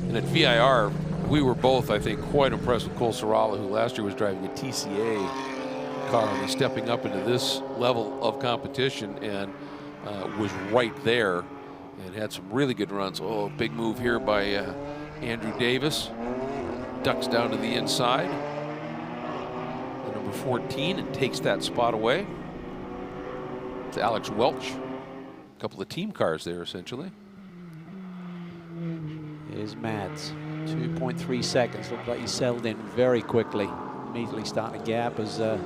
And at VIR, we were both, I think, quite impressed with Cole Serralo, who last year was driving a TCA car, and he's stepping up into this level of competition and was right there and had some really good runs. Oh, big move here by Andrew Davis. Ducks down to the inside. The number 14 and takes that spot away. It's Alex Welch. A couple of team cars there, essentially. Here's Mads, 2.3 seconds. Looks like he settled in very quickly. Immediately starting a gap as talk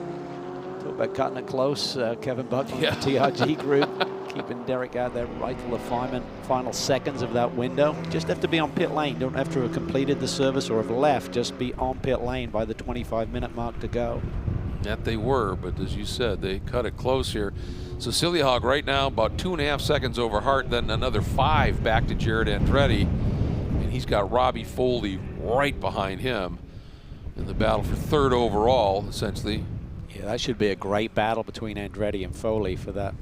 about cutting it close. Kevin Buck on the TRG group, keeping Derek out there right till the final seconds of that window. Just have to be on pit lane. Don't have to have completed the service or have left. Just be on pit lane by the 25-minute mark to go. That they were, but as you said, they cut it close here. Cecilia Hogg right now about 2.5 seconds over Hart, then another 5 back to Jared Andretti. He's got Robbie Foley right behind him in the battle for 3rd overall, essentially. Yeah, that should be a great battle between Andretti and Foley for that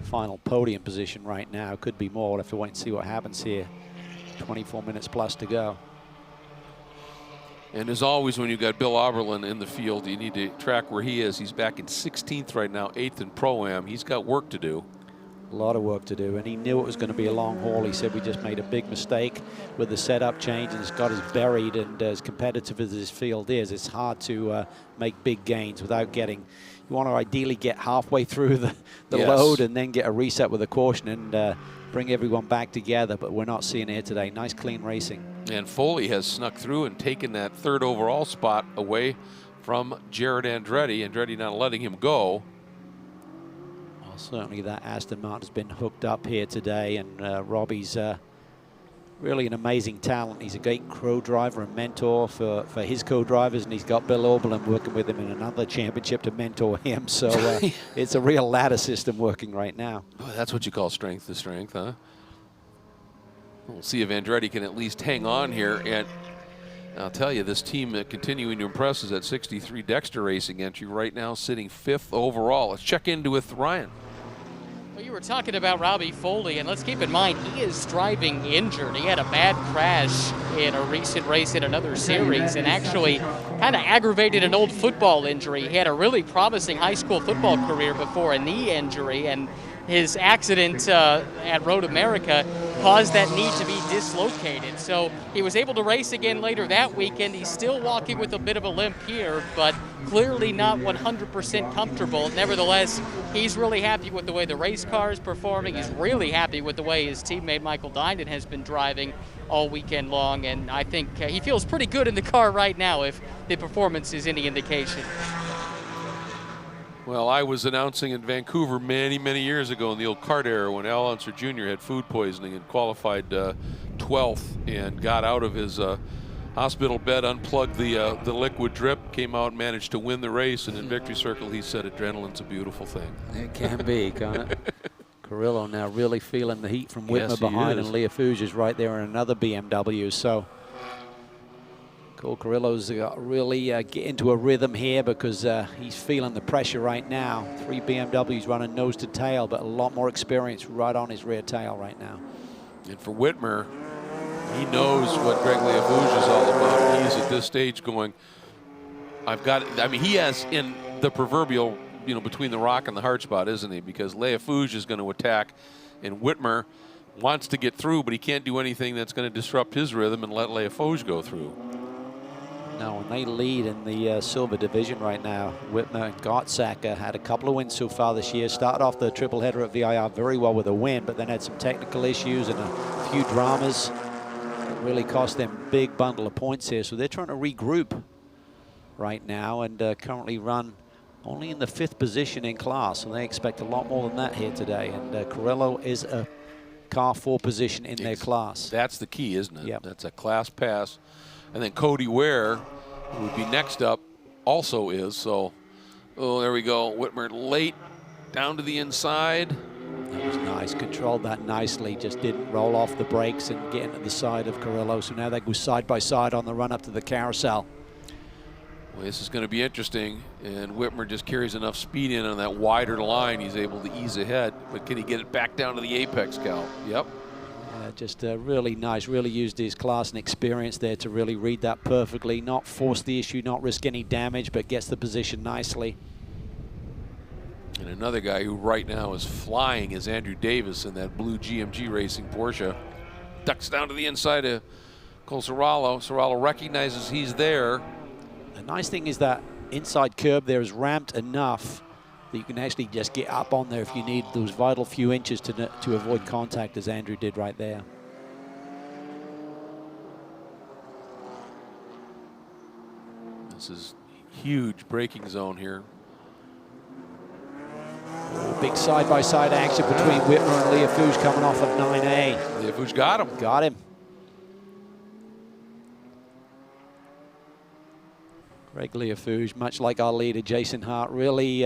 final podium position right now. Could be more. We'll have to wait and see what happens here 24 minutes plus to go. And as always, when you've got Bill Oberlin in the field, you need to track where he is. He's back in 16th right now, 8th in Pro-Am. He's got work to do. A lot of work to do, and he knew it was going to be a long haul. He said we just made a big mistake with the setup change, and it's got us buried. And as competitive as this field is, it's hard to make big gains without getting. You want to ideally get halfway through the Yes. load and then get a reset with a caution and bring everyone back together, but we're not seeing it here today. Nice, clean racing. And Foley has snuck through and taken that 3rd overall spot away from Jared Andretti. Andretti not letting him go. Well, certainly that Aston Martin's been hooked up here today, and Robbie's really an amazing talent. He's a great co-driver and mentor for his co-drivers, and he's got Bill Oberlin working with him in another championship to mentor him. So it's a real ladder system working right now. Boy, that's what you call strength to strength, huh? We'll see if Andretti can at least hang on here. And I'll tell you, this team continuing to impress is at 63 Dexter Racing entry right now, sitting 5th overall. Let's check in with Ryan. Well, you were talking about Robbie Foley, and let's keep in mind he is driving injured. He had a bad crash in a recent race in another series and actually kind of aggravated an old football injury. He had a really promising high school football career before a knee injury, and his accident at Road America caused that knee to be dislocated. So he was able to race again later that weekend. He's still walking with a bit of a limp here, but clearly not 100% comfortable. Nevertheless, he's really happy with the way the race car is performing. He's really happy with the way his teammate Michael Dinan has been driving all weekend long, and I think he feels pretty good in the car right now if the performance is any indication. Well, I was announcing in Vancouver many, many years ago in the old kart era when Al Unser Jr. had food poisoning and qualified 12th and got out of his hospital bed, unplugged the liquid drip, came out and managed to win the race. And in Victory Circle, he said, adrenaline's a beautiful thing. It can be, can't it? Carrillo now really feeling the heat from Whitmer Yes, he behind, is. and Leah Fouge is right there in another BMW. So Cole Carrillo's got to really get into a rhythm here because he's feeling the pressure right now. 3 BMWs running nose to tail, but a lot more experience right on his rear tail right now. And for Whitmer, he knows what Greg Leafouge is all about. He's at this stage going, I've got, I mean, he has in the proverbial, you know, between the rock and the hard spot, isn't he? Because Leafouge is going to attack, and Whitmer wants to get through, but he can't do anything that's going to disrupt his rhythm and let Leafouge go through. No, and they lead in the silver division right now. Whitmer and Gottsacker had a couple of wins so far this year. Started off the triple header at VIR very well with a win, but then had some technical issues and a few dramas that really cost them a big bundle of points here. So they're trying to regroup right now and currently run only in the 5th position in class. So they expect a lot more than that here today. And Carrillo is a car 4 position in their class. That's the key, isn't it? Yep. That's a class pass. And then Cody Ware, who would be next up, also is. So, oh, there we go. Whitmer late down to the inside. That was nice. Controlled that nicely. Just didn't roll off the brakes and get into the side of Carrillo. So now they go side by side on the run up to the carousel. Well, this is going to be interesting. And Whitmer just carries enough speed in on that wider line. He's able to ease ahead. But can he get it back down to the apex, Cal? Yep. Just really nice, really used his class and experience there to really read that perfectly, not force the issue, not risk any damage, but gets the position nicely. And another guy who right now is flying is Andrew Davis in that blue GMG Racing Porsche. Ducks down to the inside of Cole Serralo. Serralo recognizes he's there. The nice thing is that inside curb there is ramped enough that you can actually just get up on there if you need those vital few inches to avoid contact, as Andrew did right there. This is huge braking zone here. Oh, big side-by-side action between Whitmer and Leafouge coming off of 9A. Leafouge got him. Got him. Greg Leafouge, much like our leader Jason Hart, really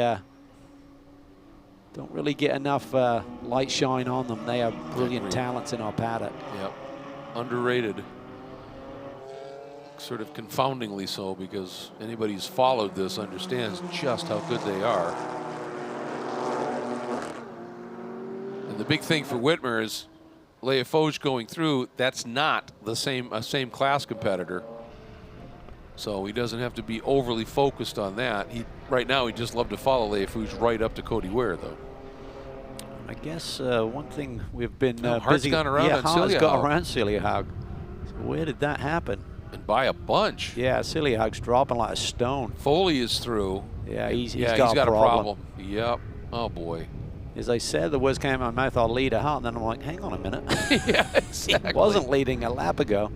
don't really get enough light shine on them. They are brilliant talents in our paddock. Yep, underrated. Sort of confoundingly so, because anybody who's followed this understands just how good they are. And the big thing for Whitmer is Leafoge going through, that's not the same class competitor. So he doesn't have to be overly focused on that. Right now, he'd just love to follow Leafoge right up to Cody Ware, though. I guess one thing we've been Hart's busy. gone around on Hart's Celia got Haug. around Celia Haug. So where did that happen? And by a bunch. Yeah, Celia Haug's dropping like a stone. Foley is through. Yeah, he's got got a problem. Yep. Oh, boy. As I said, the words came out of my mouth, I'll lead a Hart, and then I'm like, hang on a minute. Yeah, exactly. He wasn't leading a lap ago.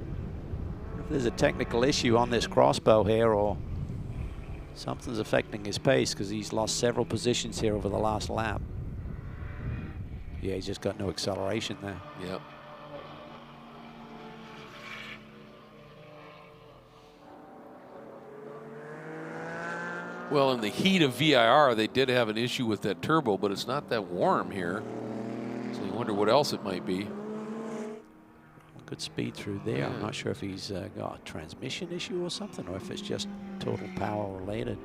If there's a technical issue on this crossbow here, or something's affecting his pace, because he's lost several positions here over the last lap. Yeah, he's just got no acceleration there. Yep. Well, in the heat of VIR, they did have an issue with that turbo, but it's not that warm here. So you wonder what else it might be. Good speed through there. Yeah. I'm not sure if he's got a transmission issue or something, or if it's just total power related.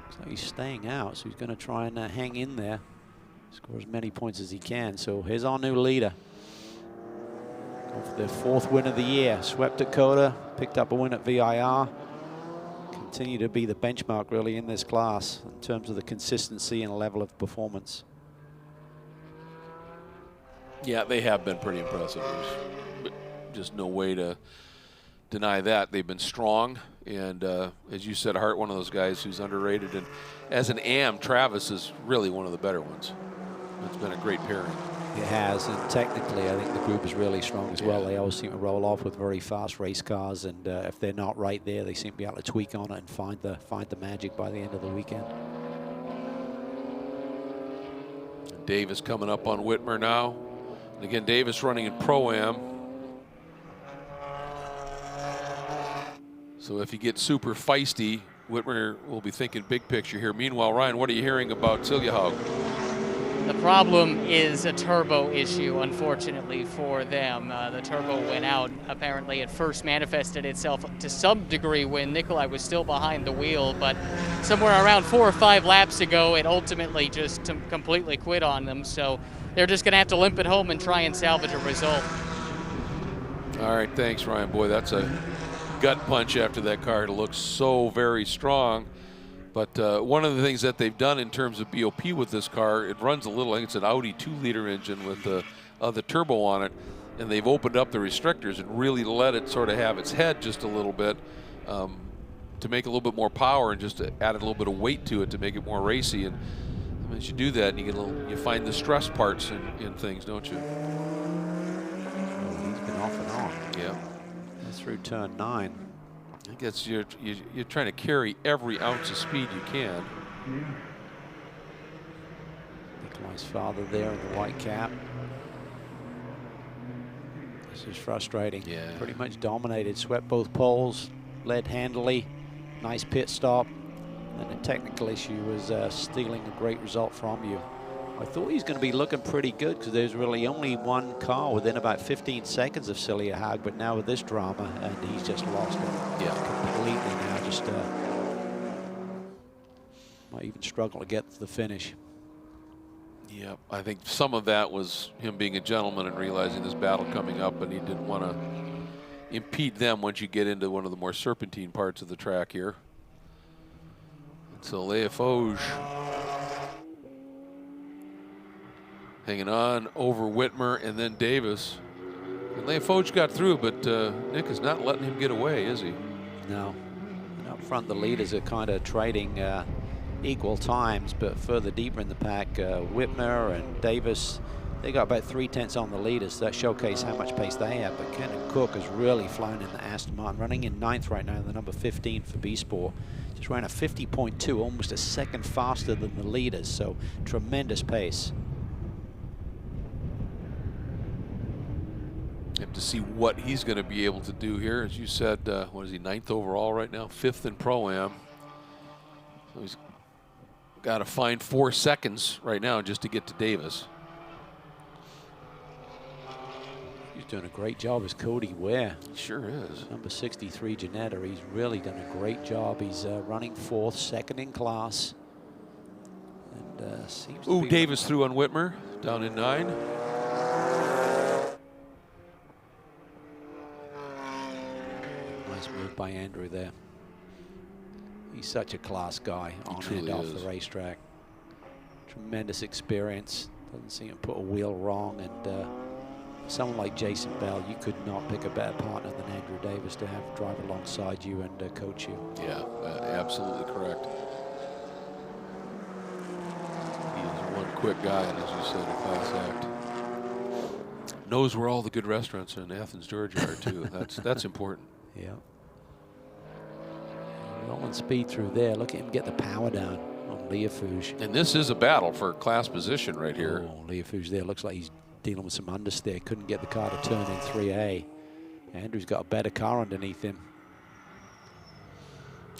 Looks like he's staying out, so he's going to try and hang in there, score as many points as he can. So here's our new leader. Go for their 4th win of the year. Swept Dakota, picked up a win at VIR. Continue to be the benchmark really in this class in terms of the consistency and level of performance. Yeah, they have been pretty impressive. There's just no way to deny that. They've been strong, and as you said, Hart, one of those guys who's underrated. And as an AM, Travis is really one of the better ones. It's been a great pairing. It has, and technically, I think the group is really strong as well. They always seem to roll off with very fast race cars, and if they're not right there, they seem to be able to tweak on it and find the magic by the end of the weekend. Davis coming up on Whitmer now. And again, Davis running in Pro-Am. So if he gets super feisty, Whitmer will be thinking big picture here. Meanwhile, Ryan, what are you hearing about Celia Haug? The problem is a turbo issue, unfortunately, for them. The turbo went out. Apparently, it first manifested itself to some degree when Nikolai was still behind the wheel, but somewhere around 4 or 5 laps ago, it ultimately just completely quit on them. So they're just going to have to limp it home and try and salvage a result. All right, thanks, Ryan. Boy, that's a gut punch after that car. It looks so very strong. But one of the things that they've done in terms of BOP with this car, it runs a little, I think it's an Audi 2-liter engine with the turbo on it, and they've opened up the restrictors and really let it sort of have its head just a little bit to make a little bit more power and just to add a little bit of weight to it to make it more racy. And as you do that, you find the stress parts in things, don't you? He's been off and on. Yeah. Through turn 9. I guess you're trying to carry every ounce of speed you can. Nikolai's father there in the white cap. This is frustrating. Yeah. Pretty much dominated, swept both poles, led handily, nice pit stop. And the technical issue was stealing a great result from you. I thought he was going to be looking pretty good because there's really only one car within about 15 seconds of Celia Haug, but now with this drama, and he's just lost it. Yeah. Completely now, just might even struggle to get to the finish. Yeah, I think some of that was him being a gentleman and realizing this battle coming up, and he didn't want to impede them once you get into one of the more serpentine parts of the track here. And so Leafoge hanging on over Whitmer and then Davis. And Leafoge got through, but Nick is not letting him get away, is he? No. And up front, the leaders are kind of trading equal times, but further deeper in the pack, Whitmer and Davis, they got about 3/10 on the leaders. So that showcased how much pace they have. But Kenton Cook has really flown in the Aston Martin, running in 9th right now, the number 15 for B-Sport. Just ran a 50.2, almost a second faster than the leaders. So tremendous pace. Have to see what he's going to be able to do here. As you said, what is he, 9th overall right now? 5th in Pro-Am. So he's got to find 4 seconds right now just to get to Davis. He's doing a great job as Cody Ware. He sure is. Number 63, Janetta. He's really done a great job. He's running 4th, 2nd in class. And seems to Ooh, be Davis through on Whitmer, down in 9. Nice move by Andrew there. He's such a class guy on truly and off is. the racetrack. Tremendous experience. Doesn't seem to put a wheel wrong. And someone like Jason Bell, you could not pick a better partner than Andrew Davis to have drive alongside you and coach you. Yeah, absolutely correct. He is one quick guy, and as you said, a class act. Knows where all the good restaurants in Athens, Georgia are too. That's important. Yeah. Rolling speed through there. Look at him get the power down on Leofouge. And this is a battle for class position right here. Oh, Leofouge there looks like he's dealing with some understeer. Couldn't get the car to turn in 3A. Andrew's got a better car underneath him.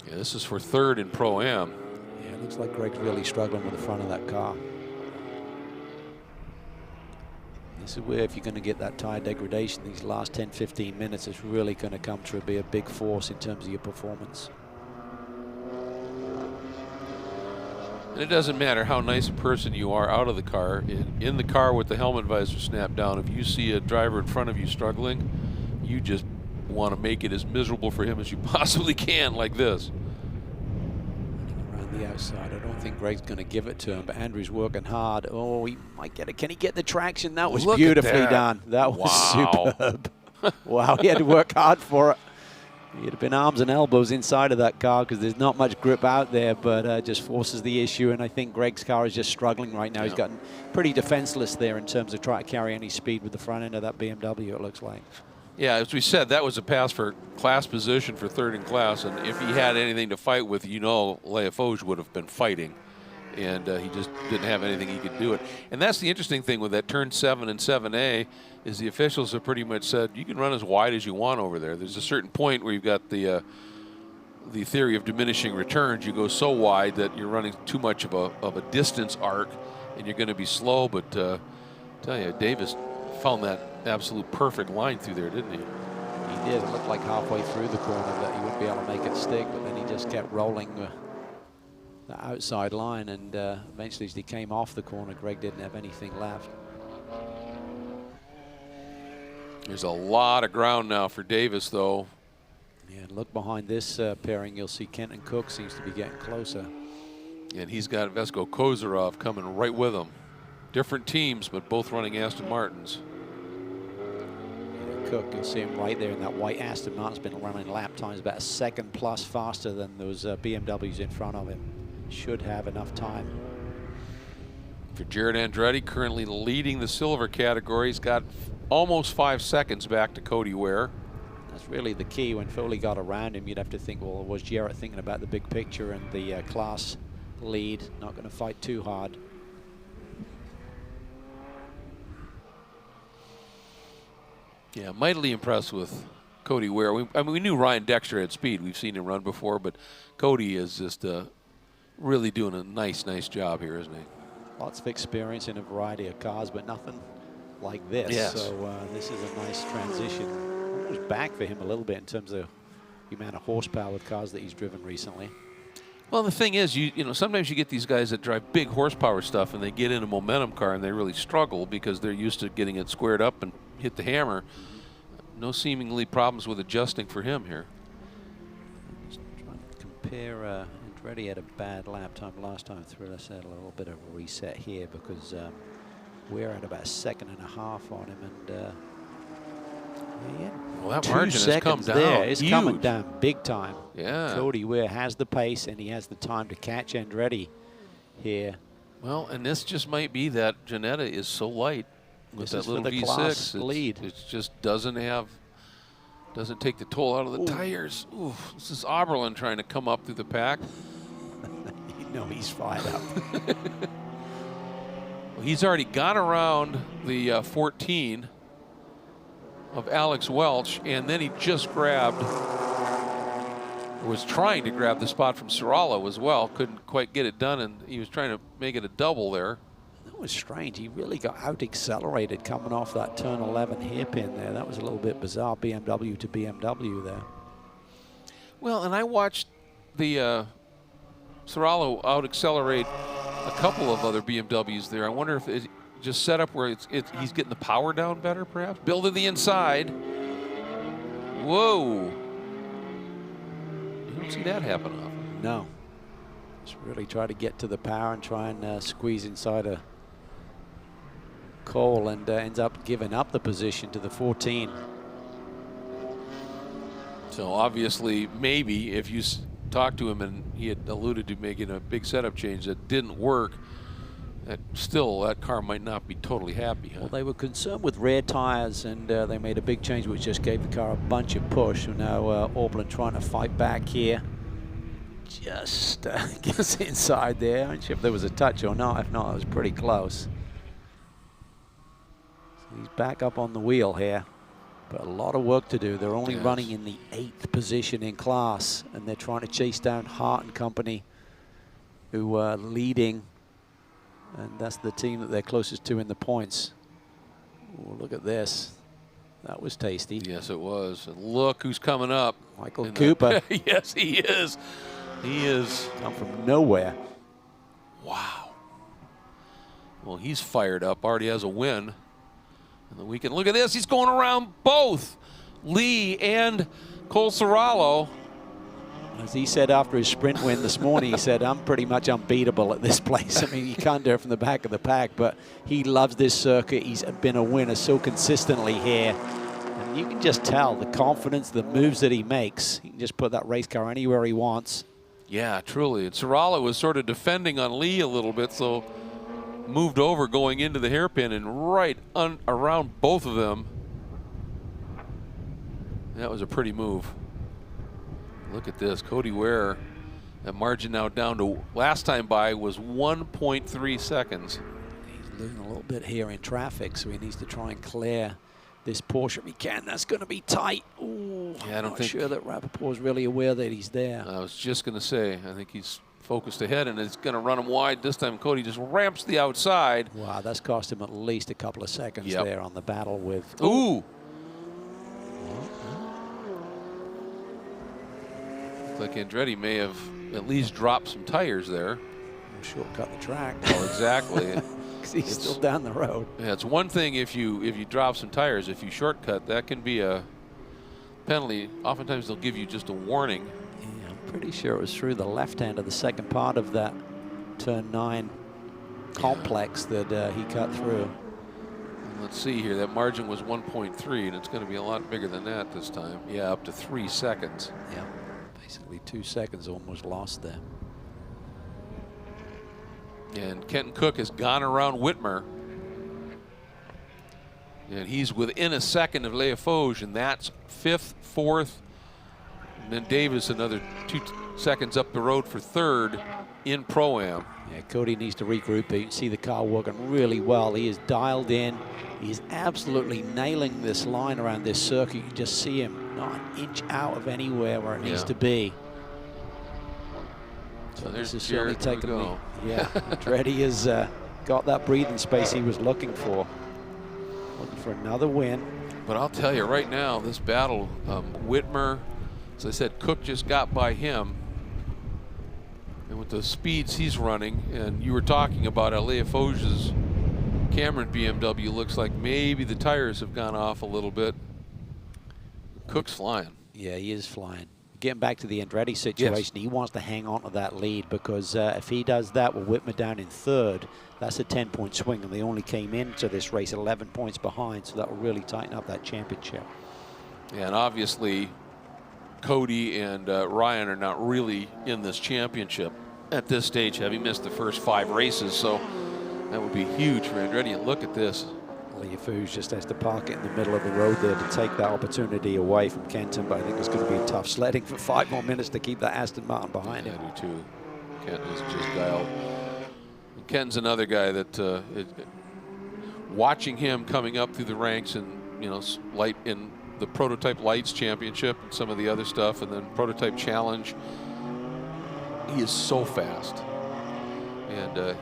Yeah, this is for 3rd in Pro-Am. Yeah, it looks like Greg's really struggling with the front of that car. This is where, if you're going to get that tire degradation, these last 10-15 minutes is really going to come to be a big force in terms of your performance. And it doesn't matter how nice a person you are out of the car, in the car with the helmet visor snapped down, if you see a driver in front of you struggling, you just want to make it as miserable for him as you possibly can, like this. Around the outside, I don't think Greg's going to give it to him, but Andrew's working hard. Oh, he might get it. Can he get the traction? That was Look at beautifully that. done. That was Wow. superb. Wow, he had to work hard for it. He'd have been arms and elbows inside of that car because there's not much grip out there, but just forces the issue. And I think Greg's car is just struggling right now. Yeah. He's gotten pretty defenseless there in terms of trying to carry any speed with the front end of that BMW, it looks like. Yeah, as we said, that was a pass for class position for 3rd in class, and if he had anything to fight with, you know, Leofouge would have been fighting, and he just didn't have anything he could do it. And that's the interesting thing with that turn 7 and 7A is the officials have pretty much said you can run as wide as you want over there. There's a certain point where you've got the theory of diminishing returns. You go so wide that you're running too much of a distance arc, and you're going to be slow. But tell you, Davis found that absolute perfect line through there, didn't he? He did. It looked like halfway through the corner that he wouldn't be able to make it stick, but then he just kept rolling the outside line, and eventually as he came off the corner, Greg didn't have anything left. There's a lot of ground now for Davis, though. Yeah, and look behind this pairing, you'll see Kenton Cook seems to be getting closer. And he's got Vesko Kozarov coming right with him. Different teams, but both running Aston Martins. Yeah, Cook, you'll see him right there in that white Aston Martin's been running lap times about a second plus faster than those BMWs in front of him. Should have enough time. For Jared Andretti, currently leading the silver category. He's got almost 5 seconds back to Cody Ware. That's really the key. When Foley got around him, you'd have to think, well, was Jarrett thinking about the big picture and the class lead, not going to fight too hard. Yeah, mightily impressed with Cody Ware. I mean, we knew Ryan Dexter had speed. We've seen him run before, but Cody is just really doing a nice job here, isn't he? Lots of experience in a variety of cars, but nothing like this. Yes. So this is a nice transition. Almost back for him a little bit in terms of the amount of horsepower with cars that he's driven recently. Well, the thing is, you know, sometimes you get these guys that drive big horsepower stuff and they get in a momentum car and they really struggle because they're used to getting it squared up and hit the hammer. No seemingly problems with adjusting for him here. Just trying to compare, Andretti had a bad lap time last time through. Let's have a little bit of a reset here because we're at about 1.5 seconds on him, and yeah, Well, that 2 margin has come seconds down. there. It's coming Huge. down big time. Yeah. Cody Ware has the pace and he has the time to catch Andretti here. Well, and this just might be that Janetta is so light with This that is for little the class V6. lead. It just doesn't take the toll out of the tires. Ooh, this is Oberlin trying to come up through the pack. You know he's fired up. Well, he's already got around the 14 of Alex Welch, and then he just was trying to grab the spot from Serralo as well. Couldn't quite get it done, and he was trying to make it a double there. That was strange. He really got out-accelerated coming off that turn 11 hairpin there. That was a little bit bizarre, BMW to BMW there. Well, and I watched the Serralo out-accelerate a couple of other BMWs there. I wonder if it just set up where he's getting the power down better, perhaps. Building the inside. Whoa. You don't see that happen often. No. Just really try to get to the power and try and squeeze inside a Cole, and ends up giving up the position to the 14. So obviously, maybe if you talked to him and he had alluded to making a big setup change that didn't work, that car might not be totally happy. Huh? Well, they were concerned with rear tires, and they made a big change which just gave the car a bunch of push. So now Auckland trying to fight back here. Just gets inside there. I'm not sure if there was a touch or not. If not, it was pretty close. So he's back up on the wheel here. But a lot of work to do. They're only running in the 8th position in class, and they're trying to chase down Hart and Company, who are leading, and that's the team that they're closest to in the points. Ooh, look at this. That was tasty. Yes, it was. And look who's coming up. Michael Cooper. Yes, he is. He is. Come from nowhere. Wow. Well, he's fired up. Already has a win. And the weekend. Look at this. He's going around both Lee and Cole Serralo. As he said after his sprint win this morning, he said, I'm pretty much unbeatable at this place. I mean, you can't do it from the back of the pack, but he loves this circuit. He's been a winner so consistently here. And you can just tell the confidence, the moves that he makes. He can just put that race car anywhere he wants. Yeah, truly. And Serralo was sort of defending on Lee a little bit, so moved over going into the hairpin and right around both of them. That was a pretty move. Look at this, Cody Ware. That margin now down to, last time by was 1.3 seconds. He's losing a little bit here in traffic, so he needs to try and clear this Porsche if he can. That's going to be tight. Ooh, yeah, I'm not sure that Rappaport's really aware that he's there. I was just going to say, I think he's focused ahead and it's going to run him wide. This time Cody just ramps the outside. Wow, that's cost him at least a couple of seconds there on the battle with. Ooh. Looks like Andretti may have at least dropped some tires there. Shortcut the track. Oh, exactly. Because he's still down the road. Yeah, it's one thing if you drop some tires. If you shortcut, that can be a penalty. Oftentimes they'll give you just a warning. Yeah, I'm pretty sure it was through the left hand of the second part of that turn 9 complex that he cut through. And let's see here. That margin was 1.3, and it's going to be a lot bigger than that this time. Yeah, up to 3 seconds. Yeah, basically 2 seconds almost lost there. And Kenton Cook has gone around Whitmer. And he's within a second of Leafoge, and that's 5th, 4th. And then Davis another 2 seconds up the road for 3rd in Pro-Am. Yeah, Cody needs to regroup. You can see the car working really well. He is dialed in. He's absolutely nailing this line around this circuit. You can just see him not an inch out of anywhere where it needs to be. So there's this is certainly taking me. Yeah, Andretti has got that breathing space he was looking for. Looking for another win. But I'll tell you right now, this battle, Whitmer, as I said, Cook just got by him. And with the speeds he's running, and you were talking about Leafoge's Cameron BMW, looks like maybe the tires have gone off a little bit. Cook's flying. Yeah, he is flying. Getting back to the Andretti situation, he wants to hang on to that lead because if he does that with Whitmer down in 3rd, that's a 10-point swing, and they only came into this race 11 points behind, so that will really tighten up that championship. Yeah, and obviously Cody and Ryan are not really in this championship at this stage, having missed the first 5 races, so that would be huge for Andretti. And look at this. Leafoge just has to park it in the middle of the road there to take that opportunity away from Kenton, but I think it's going to be tough sledding for 5 more minutes to keep that Aston Martin behind him. I do too. Kenton is just dialed. And Kenton's another guy that watching him coming up through the ranks and, you know, light in the Prototype Lights Championship and some of the other stuff, and then Prototype Challenge, he is so fast. And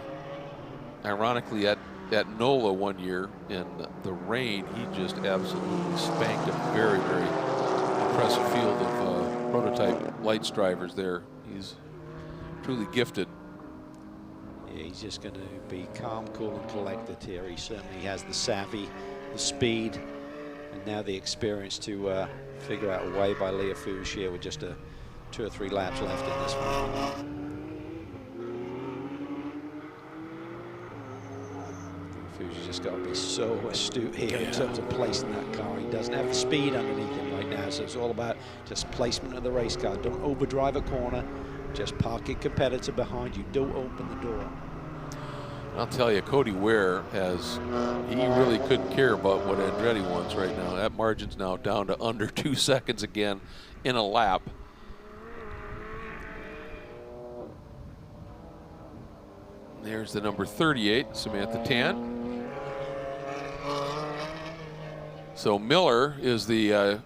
ironically, at NOLA one year in the rain, he just absolutely spanked a very, very impressive field of Prototype Lights drivers there. He's truly gifted. Yeah, he's just going to be calm, cool, and collected here. He certainly has the savvy, the speed, and now the experience to figure out a way by Leah Fouge here with just 2 or 3 laps left in this one. Fouge's just got to be so astute here in terms of placing that car. He doesn't have the speed underneath him right now, so it's all about just placement of the race car. Don't overdrive a corner. Just park your competitor behind you. Don't open the door. I'll tell you, Cody Ware he really couldn't care about what Andretti wants right now. That margin's now down to under 2 seconds again in a lap. There's the number 38, Samantha Tan. So Miller is the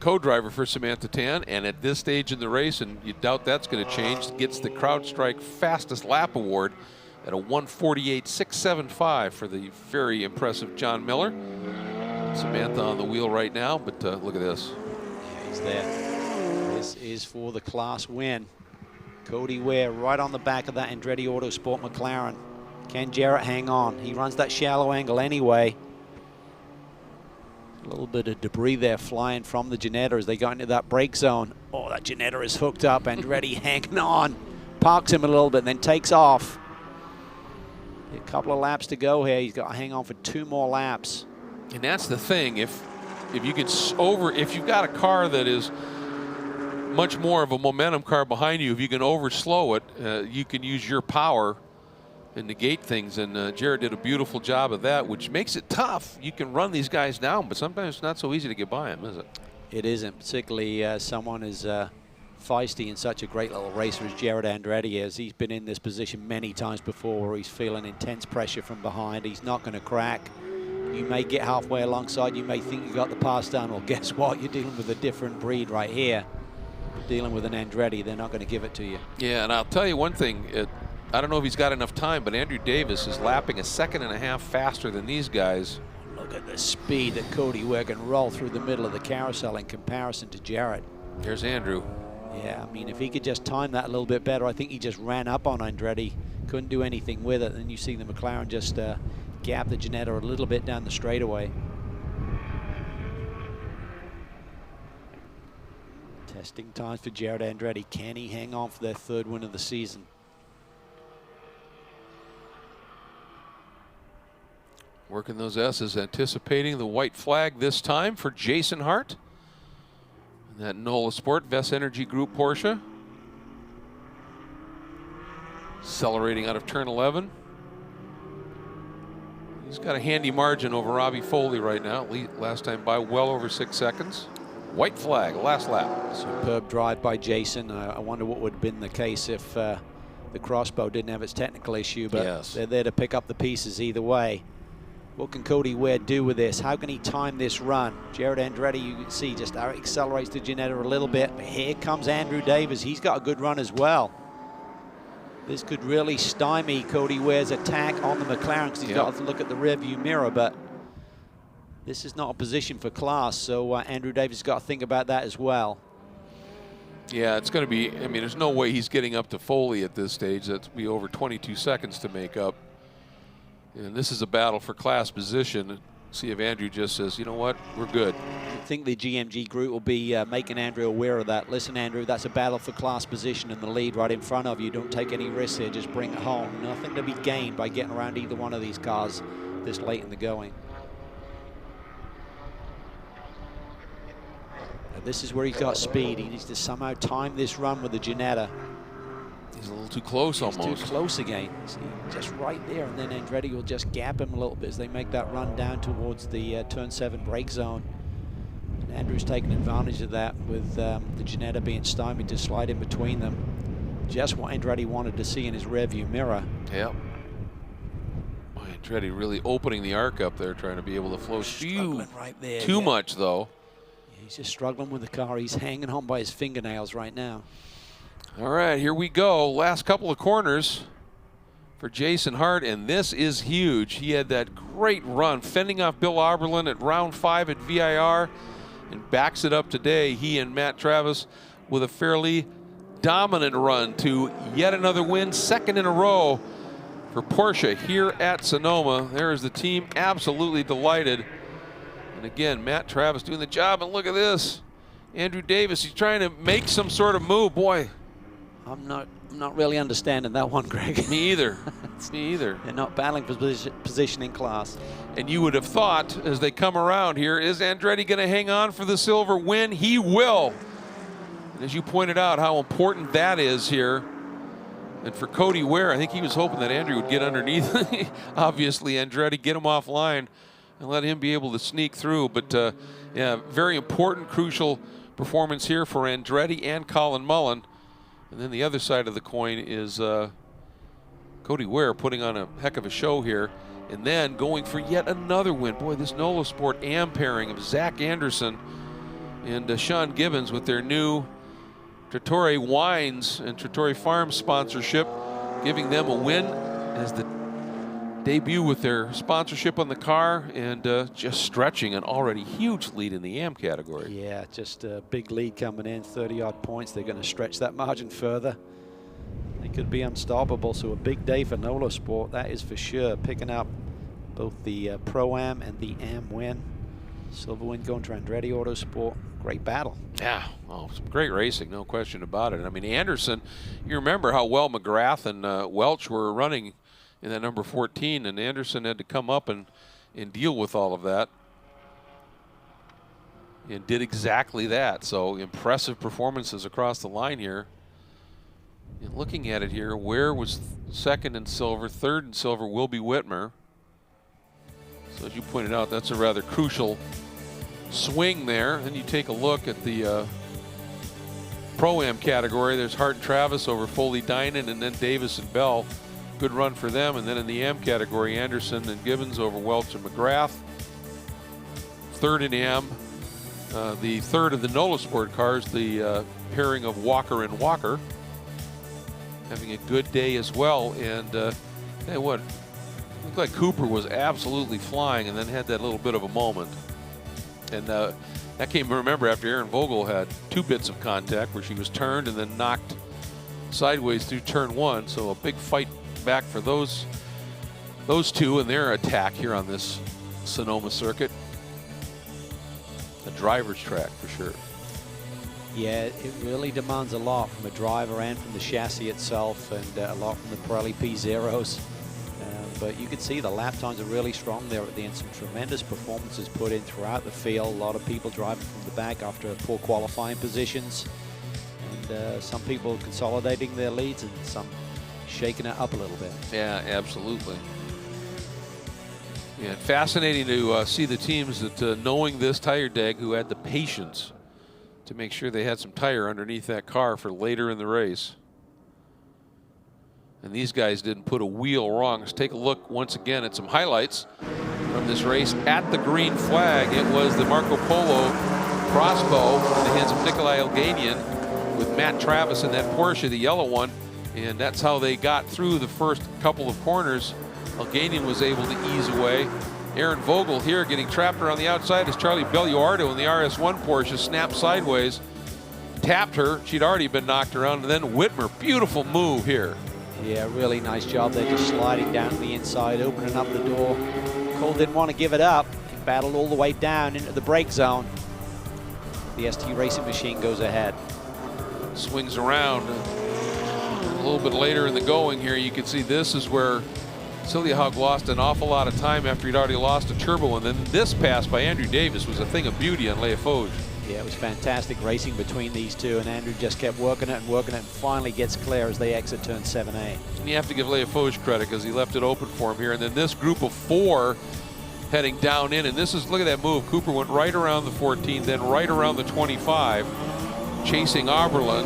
co-driver for Samantha Tan, and at this stage in the race, and you doubt that's going to change, gets the CrowdStrike fastest lap award at a 1:48.675 for the very impressive John Miller. Samantha on the wheel right now, but look at this. Yeah, he's there. This is for the class win. Cody Ware right on the back of that Andretti Autosport McLaren. Can Jarrett hang on? He runs that shallow angle anyway. A little bit of debris there flying from the Ginetta as they got into that brake zone. Oh, that Ginetta is hooked up. Andretti hanging on. Parks him a little bit and then takes off. A couple of laps to go here. He's got to hang on for 2 more laps. And that's the thing. If you could if you've got a car that is much more of a momentum car behind you, if you can overslow it, you can use your power and negate things, and Jarrett did a beautiful job of that, which makes it tough. You can run these guys down, but sometimes it's not so easy to get by them, is it? It isn't, particularly someone as feisty and such a great little racer as Jarrett Andretti is. He's been in this position many times before where he's feeling intense pressure from behind. He's not going to crack. You may get halfway alongside, you may think you got the pass down. Well, guess what? You're dealing with a different breed right here. Dealing with an Andretti, they're not going to give it to you. Yeah, and I'll tell you one thing. I don't know if he's got enough time, but Andrew Davis is lapping 1.5 seconds faster than these guys. Look at the speed that Cody Ware can roll through the middle of the carousel in comparison to Jarrett. There's Andrew. Yeah, I mean, if he could just time that a little bit better, I think he just ran up on Andretti, couldn't do anything with it. And you see the McLaren just gap the Ginetta a little bit down the straightaway. Testing times for Jarrett Andretti. Can he hang on for their 3rd win of the season? Working those S's, anticipating the white flag this time for Jason Hart. And that NOLA Sport Vest Energy Group Porsche. Accelerating out of turn 11. He's got a handy margin over Robbie Foley right now. Last time by well over 6 seconds. White flag, last lap. Superb drive by Jason. I wonder what would have been the case if the crossbow didn't have its technical issue, but yes, they're there to pick up the pieces either way. What can Cody Ware do with this? How can he time this run? Jarrett Andretti, you can see, just accelerates the Ginetta a little bit. But here comes Andrew Davis. He's got a good run as well. This could really stymie Cody Ware's attack on the McLaren because he's got to look at the rearview mirror, but this is not a position for class, so Andrew Davis has got to think about that as well. Yeah, it's going to be, I mean, there's no way he's getting up to Foley at this stage. That's be over 22 seconds to make up. And this is a battle for class position. See if Andrew just says, you know what, we're good. I think the GMG group will be making Andrew aware of that. Listen, Andrew, that's a battle for class position in the lead right in front of you. Don't take any risks here, just bring it home. Nothing to be gained by getting around either one of these cars this late in the going. Now, this is where he's got speed. He needs to somehow time this run with the Ginetta. He's a little too close almost. Too close again. See, just right there, and then Andretti will just gap him a little bit as they make that run down towards the turn 7 brake zone. And Andrew's taking advantage of that with the Ginetta being stymied to slide in between them. Just what Andretti wanted to see in his rearview mirror. Yep. Andretti really opening the arc up there, trying to be able to flow right there, too much though. Yeah, he's just struggling with the car. He's hanging on by his fingernails right now. All right, here we go. Last couple of corners for Jason Hart, and this is huge. He had that great run, fending off Bill Auberlen at round 5 at VIR, and backs it up today. He and Matt Travis with a fairly dominant run to yet another win, 2nd in a row for Porsche here at Sonoma. There's the team, absolutely delighted. And again, Matt Travis doing the job, and look at this. Andrew Davis, he's trying to make some sort of move. Boy, I'm not really understanding that one, Greg. Me either. Me either. They're not battling for position in class. And you would have thought, as they come around here, is Andretti going to hang on for the silver win? He will. And as you pointed out, how important that is here. And for Cody Ware, I think he was hoping that Andrew would get underneath. Obviously, Andretti, get him offline and let him be able to sneak through. But yeah, very important, crucial performance here for Andretti and Colin Mullin. And then the other side of the coin is Cody Ware putting on a heck of a show here, and then going for yet another win. Boy, this NOLA Sport AM pairing of Zach Anderson and Sean Gibbons with their new Trattori Wines and Trattori Farms sponsorship, giving them a win as the debut with their sponsorship on the car, and just stretching an already huge lead in the AM category. Yeah, just a big lead coming in, 30-odd points. They're going to stretch that margin further. They could be unstoppable, so a big day for NOLA Sport, that is for sure. Picking up both the Pro-Am and the AM win. Silver win going to Andretti Autosport. Great battle. Yeah, oh, some great racing, no question about it. I mean, Anderson, you remember how well McGrath and Welch were running in that number 14, and Anderson had to come up and deal with all of that, and did exactly that. So impressive performances across the line here. And looking at it here, Ware was second in silver, third in silver will be Whitmer. So as you pointed out, that's a rather crucial swing there. And you take a look at the Pro-Am category. There's Hart and Travis over Foley Dynan, and then Davis and Bell. Good run for them. And then in the AM category, Anderson and Gibbons over Welch and McGrath. Third in AM. The third of the NOLA Sport cars, the pairing of Walker and Walker, having a good day as well. And hey, what? Looked like Cooper was absolutely flying, and then had that little bit of a moment. And that came, remember, after Aaron Vogel had two bits of contact where she was turned and then knocked sideways through turn one. So a big fight back for those two and their attack here on this Sonoma circuit. A driver's track for sure. Yeah, it really demands a lot from a driver and from the chassis itself, and a lot from the Pirelli P0s. But you can see the lap times are really strong there at the end. Some tremendous performances put in throughout the field. A lot of people driving from the back after poor qualifying positions. And some people consolidating their leads and some shaking it up a little bit. Yeah, absolutely. Yeah, fascinating to see the teams that, knowing this tire deg, who had the patience to make sure they had some tire underneath that car for later in the race. And these guys didn't put a wheel wrong. Let's take a look once again at some highlights from this race at the green flag. It was the Marco Polo crossbow in the hands of Nikolai Elganian with Matt Travis in that Porsche, the yellow one. And that's how they got through the first couple of corners. Elganian was able to ease away. Aaron Vogel here getting trapped around the outside as Charlie Belluardo in the RS1 Porsche snapped sideways, tapped her. She'd already been knocked around. And then Whitmer, beautiful move here. Yeah, really nice job there, just sliding down to the inside, opening up the door. Cole didn't want to give it up. He battled all the way down into the brake zone. The ST Racing machine goes ahead. Swings around. A little bit later in the going here, you can see this is where Silja lost an awful lot of time after he'd already lost a turbo. And then this pass by Andrew Davis was a thing of beauty on Leafoge. Yeah, it was fantastic racing between these two, and Andrew just kept working it and finally gets clear as they exit turn 7A. And you have to give Leafoge credit because he left it open for him here. And then this group of four heading down in, and this is, look at that move. Cooper went right around the 14, then right around the 25, chasing Oberlin.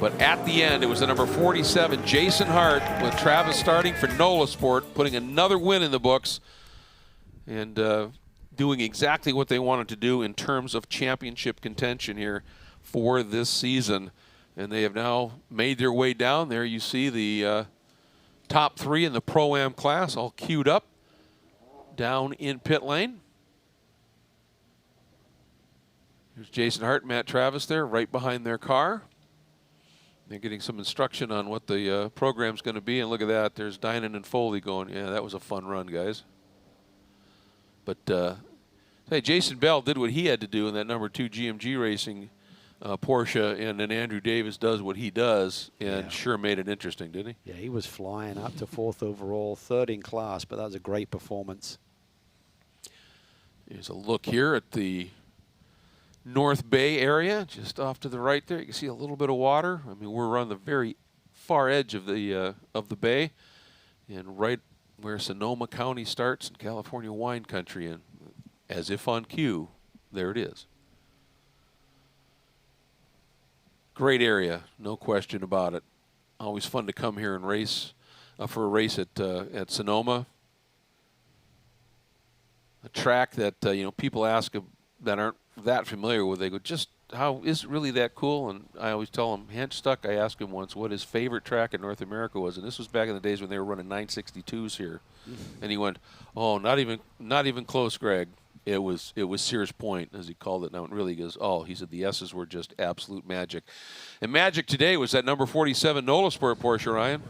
But at the end, it was the number 47, Jason Hart, with Travis starting for NOLA Sport, putting another win in the books, and doing exactly what they wanted to do in terms of championship contention here for this season. And they have now made their way down there. You see the top three in the Pro-Am class all queued up down in pit lane. Here's Jason Hart, Matt Travis there right behind their car. They're getting some instruction on what the program's going to be, and look at that. There's Dinan and Foley going, yeah, that was a fun run, guys. But hey, Jason Bell did what he had to do in that #2 GMG Racing Porsche, and then Andrew Davis does what he does, and sure made it interesting, didn't he? Yeah, he was flying up to 4th overall, 3rd in class, but that was a great performance. Here's a look here at the North Bay area, just off to the right there. You can see a little bit of water. I mean, we're on the very far edge of the bay, and right where Sonoma County starts in California wine country, and as if on cue, there it is. Great area, no question about it. Always fun to come here and race for a race at Sonoma. A track that you know, people ask that aren't that familiar with. They go, just how is it really that cool? And I always tell them, Hench Stuck, I asked him once what his favorite track in North America was, and this was back in the days when they were running 962s here. And he went, oh, not even close, Greg. It was Sears Point, as he called it. Now it really goes, oh, he said the S's were just absolute magic. And magic today was that number 47 NOLA Sport Porsche, Ryan.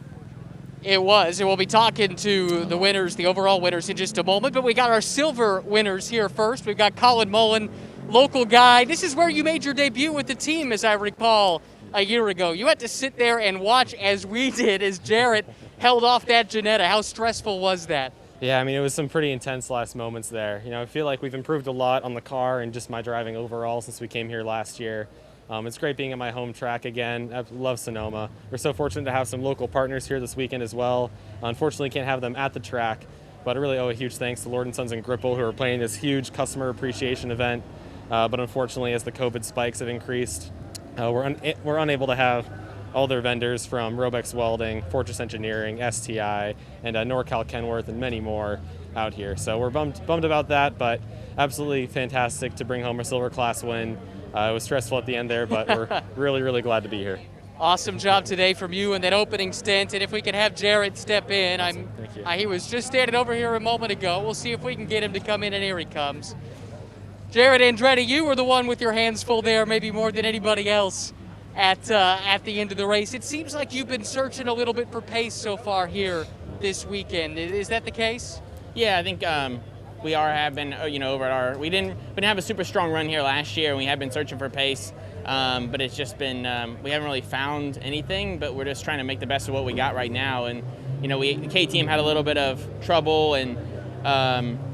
It was, and we'll be talking to the winners, the overall winners, in just a moment. But we got our silver winners here first. We've got Colin Mullin, local guy. This is where you made your debut with the team, as I recall, a year ago. You had to sit there and watch, as we did, as Jarrett held off that Ginetta. How stressful was that? Yeah, I mean, it was some pretty intense last moments there. You know, I feel like we've improved a lot on the car and just my driving overall since we came here last year. It's great being at my home track again. I love Sonoma. We're so fortunate to have some local partners here this weekend as well. Unfortunately, can't have them at the track, but I really owe a huge thanks to Lord & Sons and Gripple, who are playing this huge customer appreciation event. But unfortunately, as the COVID spikes have increased, we're unable to have all their vendors from Robex Welding, Fortress Engineering, STI, and NorCal Kenworth, and many more out here. So we're bummed about that, but absolutely fantastic to bring home a silver class win. It was stressful at the end there, but we're really, really glad to be here. Awesome job today from you in that opening stint, and if we can have Jarrett step in. Awesome. Thank you. He was just standing over here a moment ago. We'll see if we can get him to come in, and here he comes. Jarrett Andretti, you were the one with your hands full there, maybe more than anybody else at the end of the race. It seems like you've been searching a little bit for pace so far here this weekend. Is that the case? Yeah, I think we have been, over at we didn't have a super strong run here last year, and we have been searching for pace, but it's just been, we haven't really found anything, but we're just trying to make the best of what we got right now. And, the KTM had a little bit of trouble, and,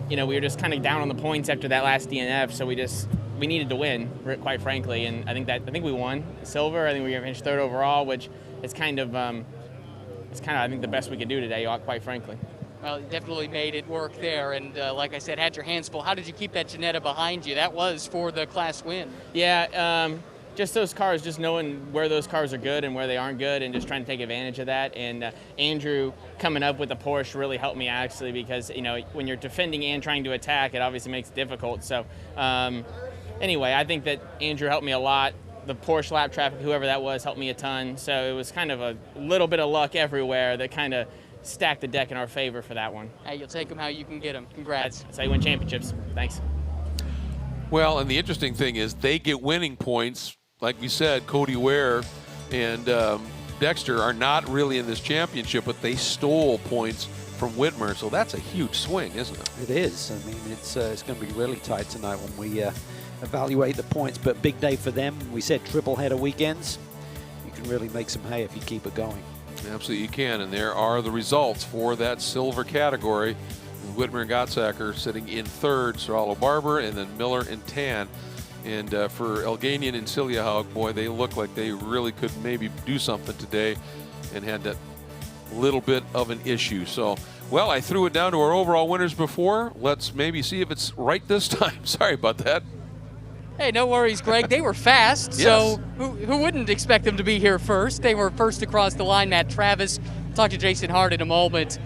we were just kind of down on the points after that last DNF, so we needed to win, quite frankly, and I think we won silver. I think we finished 3rd overall, which is kind of I think the best we could do today, quite frankly. Well, you definitely made it work there, and like I said, had your hands full. How did you keep that Ginetta behind you? That was for the class win. Yeah, just those cars, just knowing where those cars are good and where they aren't good, and just trying to take advantage of that. And Andrew coming up with the Porsche really helped me, actually, because when you're defending and trying to attack, it obviously makes it difficult. So anyway, I think that Andrew helped me a lot. The Porsche lap traffic, whoever that was, helped me a ton. So it was kind of a little bit of luck everywhere that kind of stacked the deck in our favor for that one. Hey, you'll take them how you can get them. Congrats. That's how you win championships. Thanks. Well, and the interesting thing is they get winning points. Like we said, Cody Ware and Dexter are not really in this championship, but they stole points from Whitmer, so that's a huge swing, isn't it? It is. I mean, it's going to be really tight tonight when we evaluate the points, but big day for them. We said triple header weekends. You can really make some hay if you keep it going. Absolutely you can, and there are the results for that silver category. Whitmer and Gottsacker sitting in 3rd, Serralo Barber, and then Miller and Tan. And for Elganian and Siljahaug, boy, they look like they really could maybe do something today and had that little bit of an issue. So, well, I threw it down to our overall winners before. Let's maybe see if it's right this time. Sorry about that. Hey, no worries, Greg. They were fast, Yes. So who wouldn't expect them to be here first? They were first across the line. Matt Travis. Talk to Jason Hart in a moment.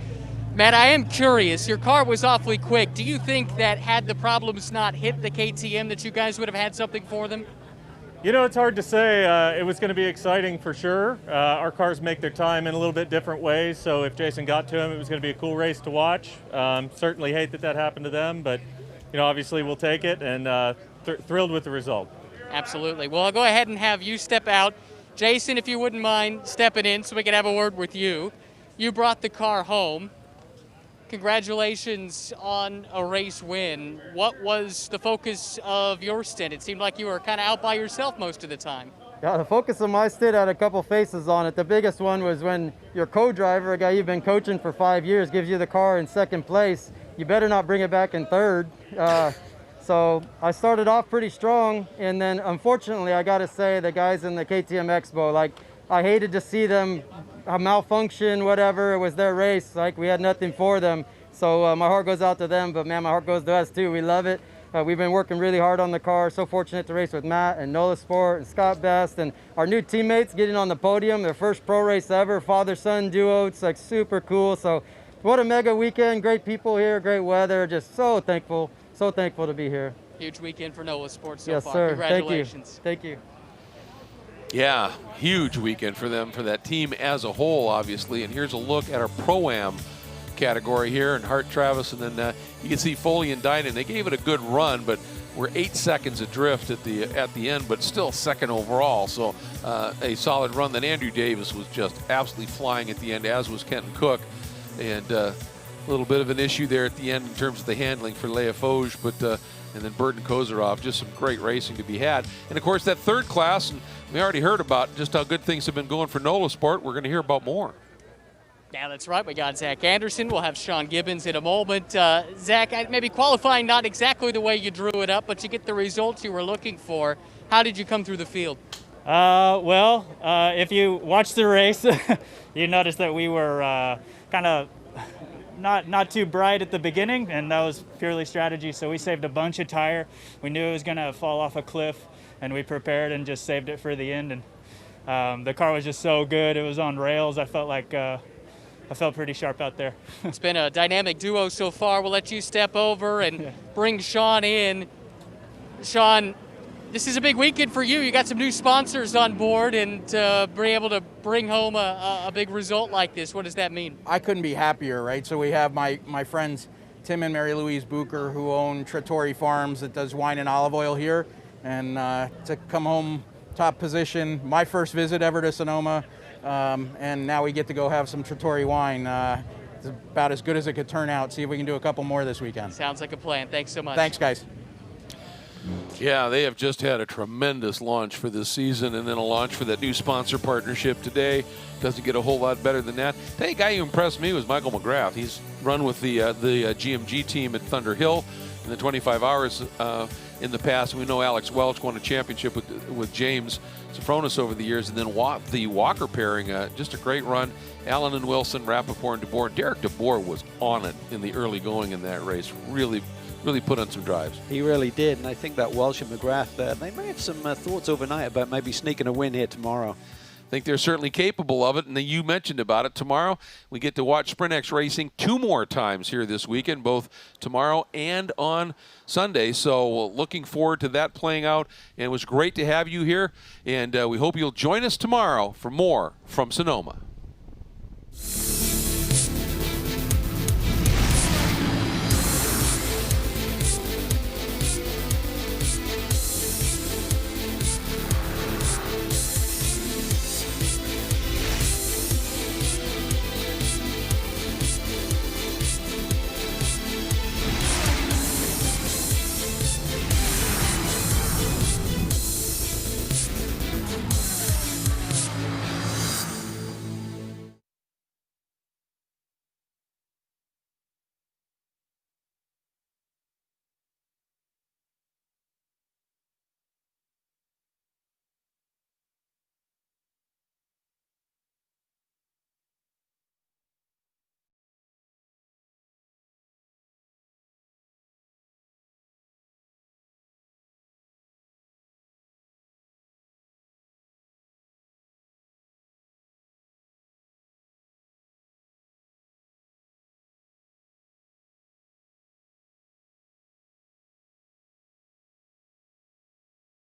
Matt, I am curious. Your car was awfully quick. Do you think that had the problems not hit the KTM that you guys would have had something for them? It's hard to say. It was going to be exciting for sure. Our cars make their time in a little bit different ways, so if Jason got to him, it was going to be a cool race to watch. Certainly hate that happened to them, but obviously we'll take it, and thrilled with the result. Absolutely. Well, I'll go ahead and have you step out. Jason, if you wouldn't mind stepping in so we can have a word with you. You brought the car home. Congratulations on a race win. What was the focus of your stint? It seemed like you were kind of out by yourself most of the time. Yeah, the focus of my stint had a couple faces on it. The biggest one was when your co-driver, a guy you've been coaching for 5 years, gives you the car in second place. You better not bring it back in third. So I started off pretty strong, and then unfortunately, I got to say, the guys in the KTM Expo, like, I hated to see them malfunction, whatever. It was their race. Like, we had nothing for them. So my heart goes out to them, but man, my heart goes to us too. We love it. We've been working really hard on the car. So fortunate to race with Matt and Nola Sport and Scott Best and our new teammates getting on the podium, their first pro race ever, father-son duo. It's like super cool. So what a mega weekend. Great people here, great weather. Just so thankful to be here. Huge weekend for Nola Sport so yes, far. Sir. Congratulations. Thank you. Yeah, huge weekend for them, for that team as a whole, obviously. And here's a look at our Pro-Am category here, and Hart, Travis, and then you can see Foley and Dynan. They gave it a good run, but we're 8 seconds adrift at the end, but still second overall. So a solid run. Then Andrew Davis was just absolutely flying at the end, as was Kenton Cook. And a little bit of an issue there at the end in terms of the handling for Leia Foge, but and then Burton Kozarov, just some great racing to be had. And of course, that third class, and we already heard about just how good things have been going for Nola Sport. We're going to hear about more. Yeah, that's right. We got Zach Anderson. We'll have Sean Gibbons in a moment. Zach, maybe qualifying not exactly the way you drew it up, but you get the results you were looking for. How did you come through the field? If you watch the race, you notice that we were kind of not too bright at the beginning, and that was purely strategy. So we saved a bunch of tire. We knew it was going to fall off a cliff, and we prepared and just saved it for the end. And the car was just so good. It was on rails. I felt like I felt pretty sharp out there. It's been a dynamic duo so far. We'll let you step over and bring Sean in. Sean, this is a big weekend for you. You got some new sponsors on board, and be able to bring home a big result like this. What does that mean? I couldn't be happier, right? So we have my friends Tim and Mary Louise Bucher, who own Trattori Farms that does wine and olive oil here, and to come home top position, my first visit ever to Sonoma, and now we get to go have some Trattori wine. It's about as good as it could turn out. See if we can do a couple more this weekend. Sounds like a plan. Thanks so much. Thanks, guys. Yeah, they have just had a tremendous launch for this season, and then a launch for that new sponsor partnership today. Doesn't get a whole lot better than that. I think the guy who impressed me was Michael McGrath. He's run with the GMG team at Thunder Hill in the 25 hours in the past. We know Alex Welch won a championship with James Sofronis over the years, and then the Walker pairing, just a great run. Allen and Wilson, Rappaport and DeBoer. Derek DeBoer was on it in the early going in that race. Really put on some drives. He really did, and I think that Welsh and McGrath, they may have some thoughts overnight about maybe sneaking a win here tomorrow. I think they're certainly capable of it, and then you mentioned about it. Tomorrow, we get to watch Sprintx racing 2 more times here this weekend, both tomorrow and on Sunday. So looking forward to that playing out, and it was great to have you here, and we hope you'll join us tomorrow for more from Sonoma.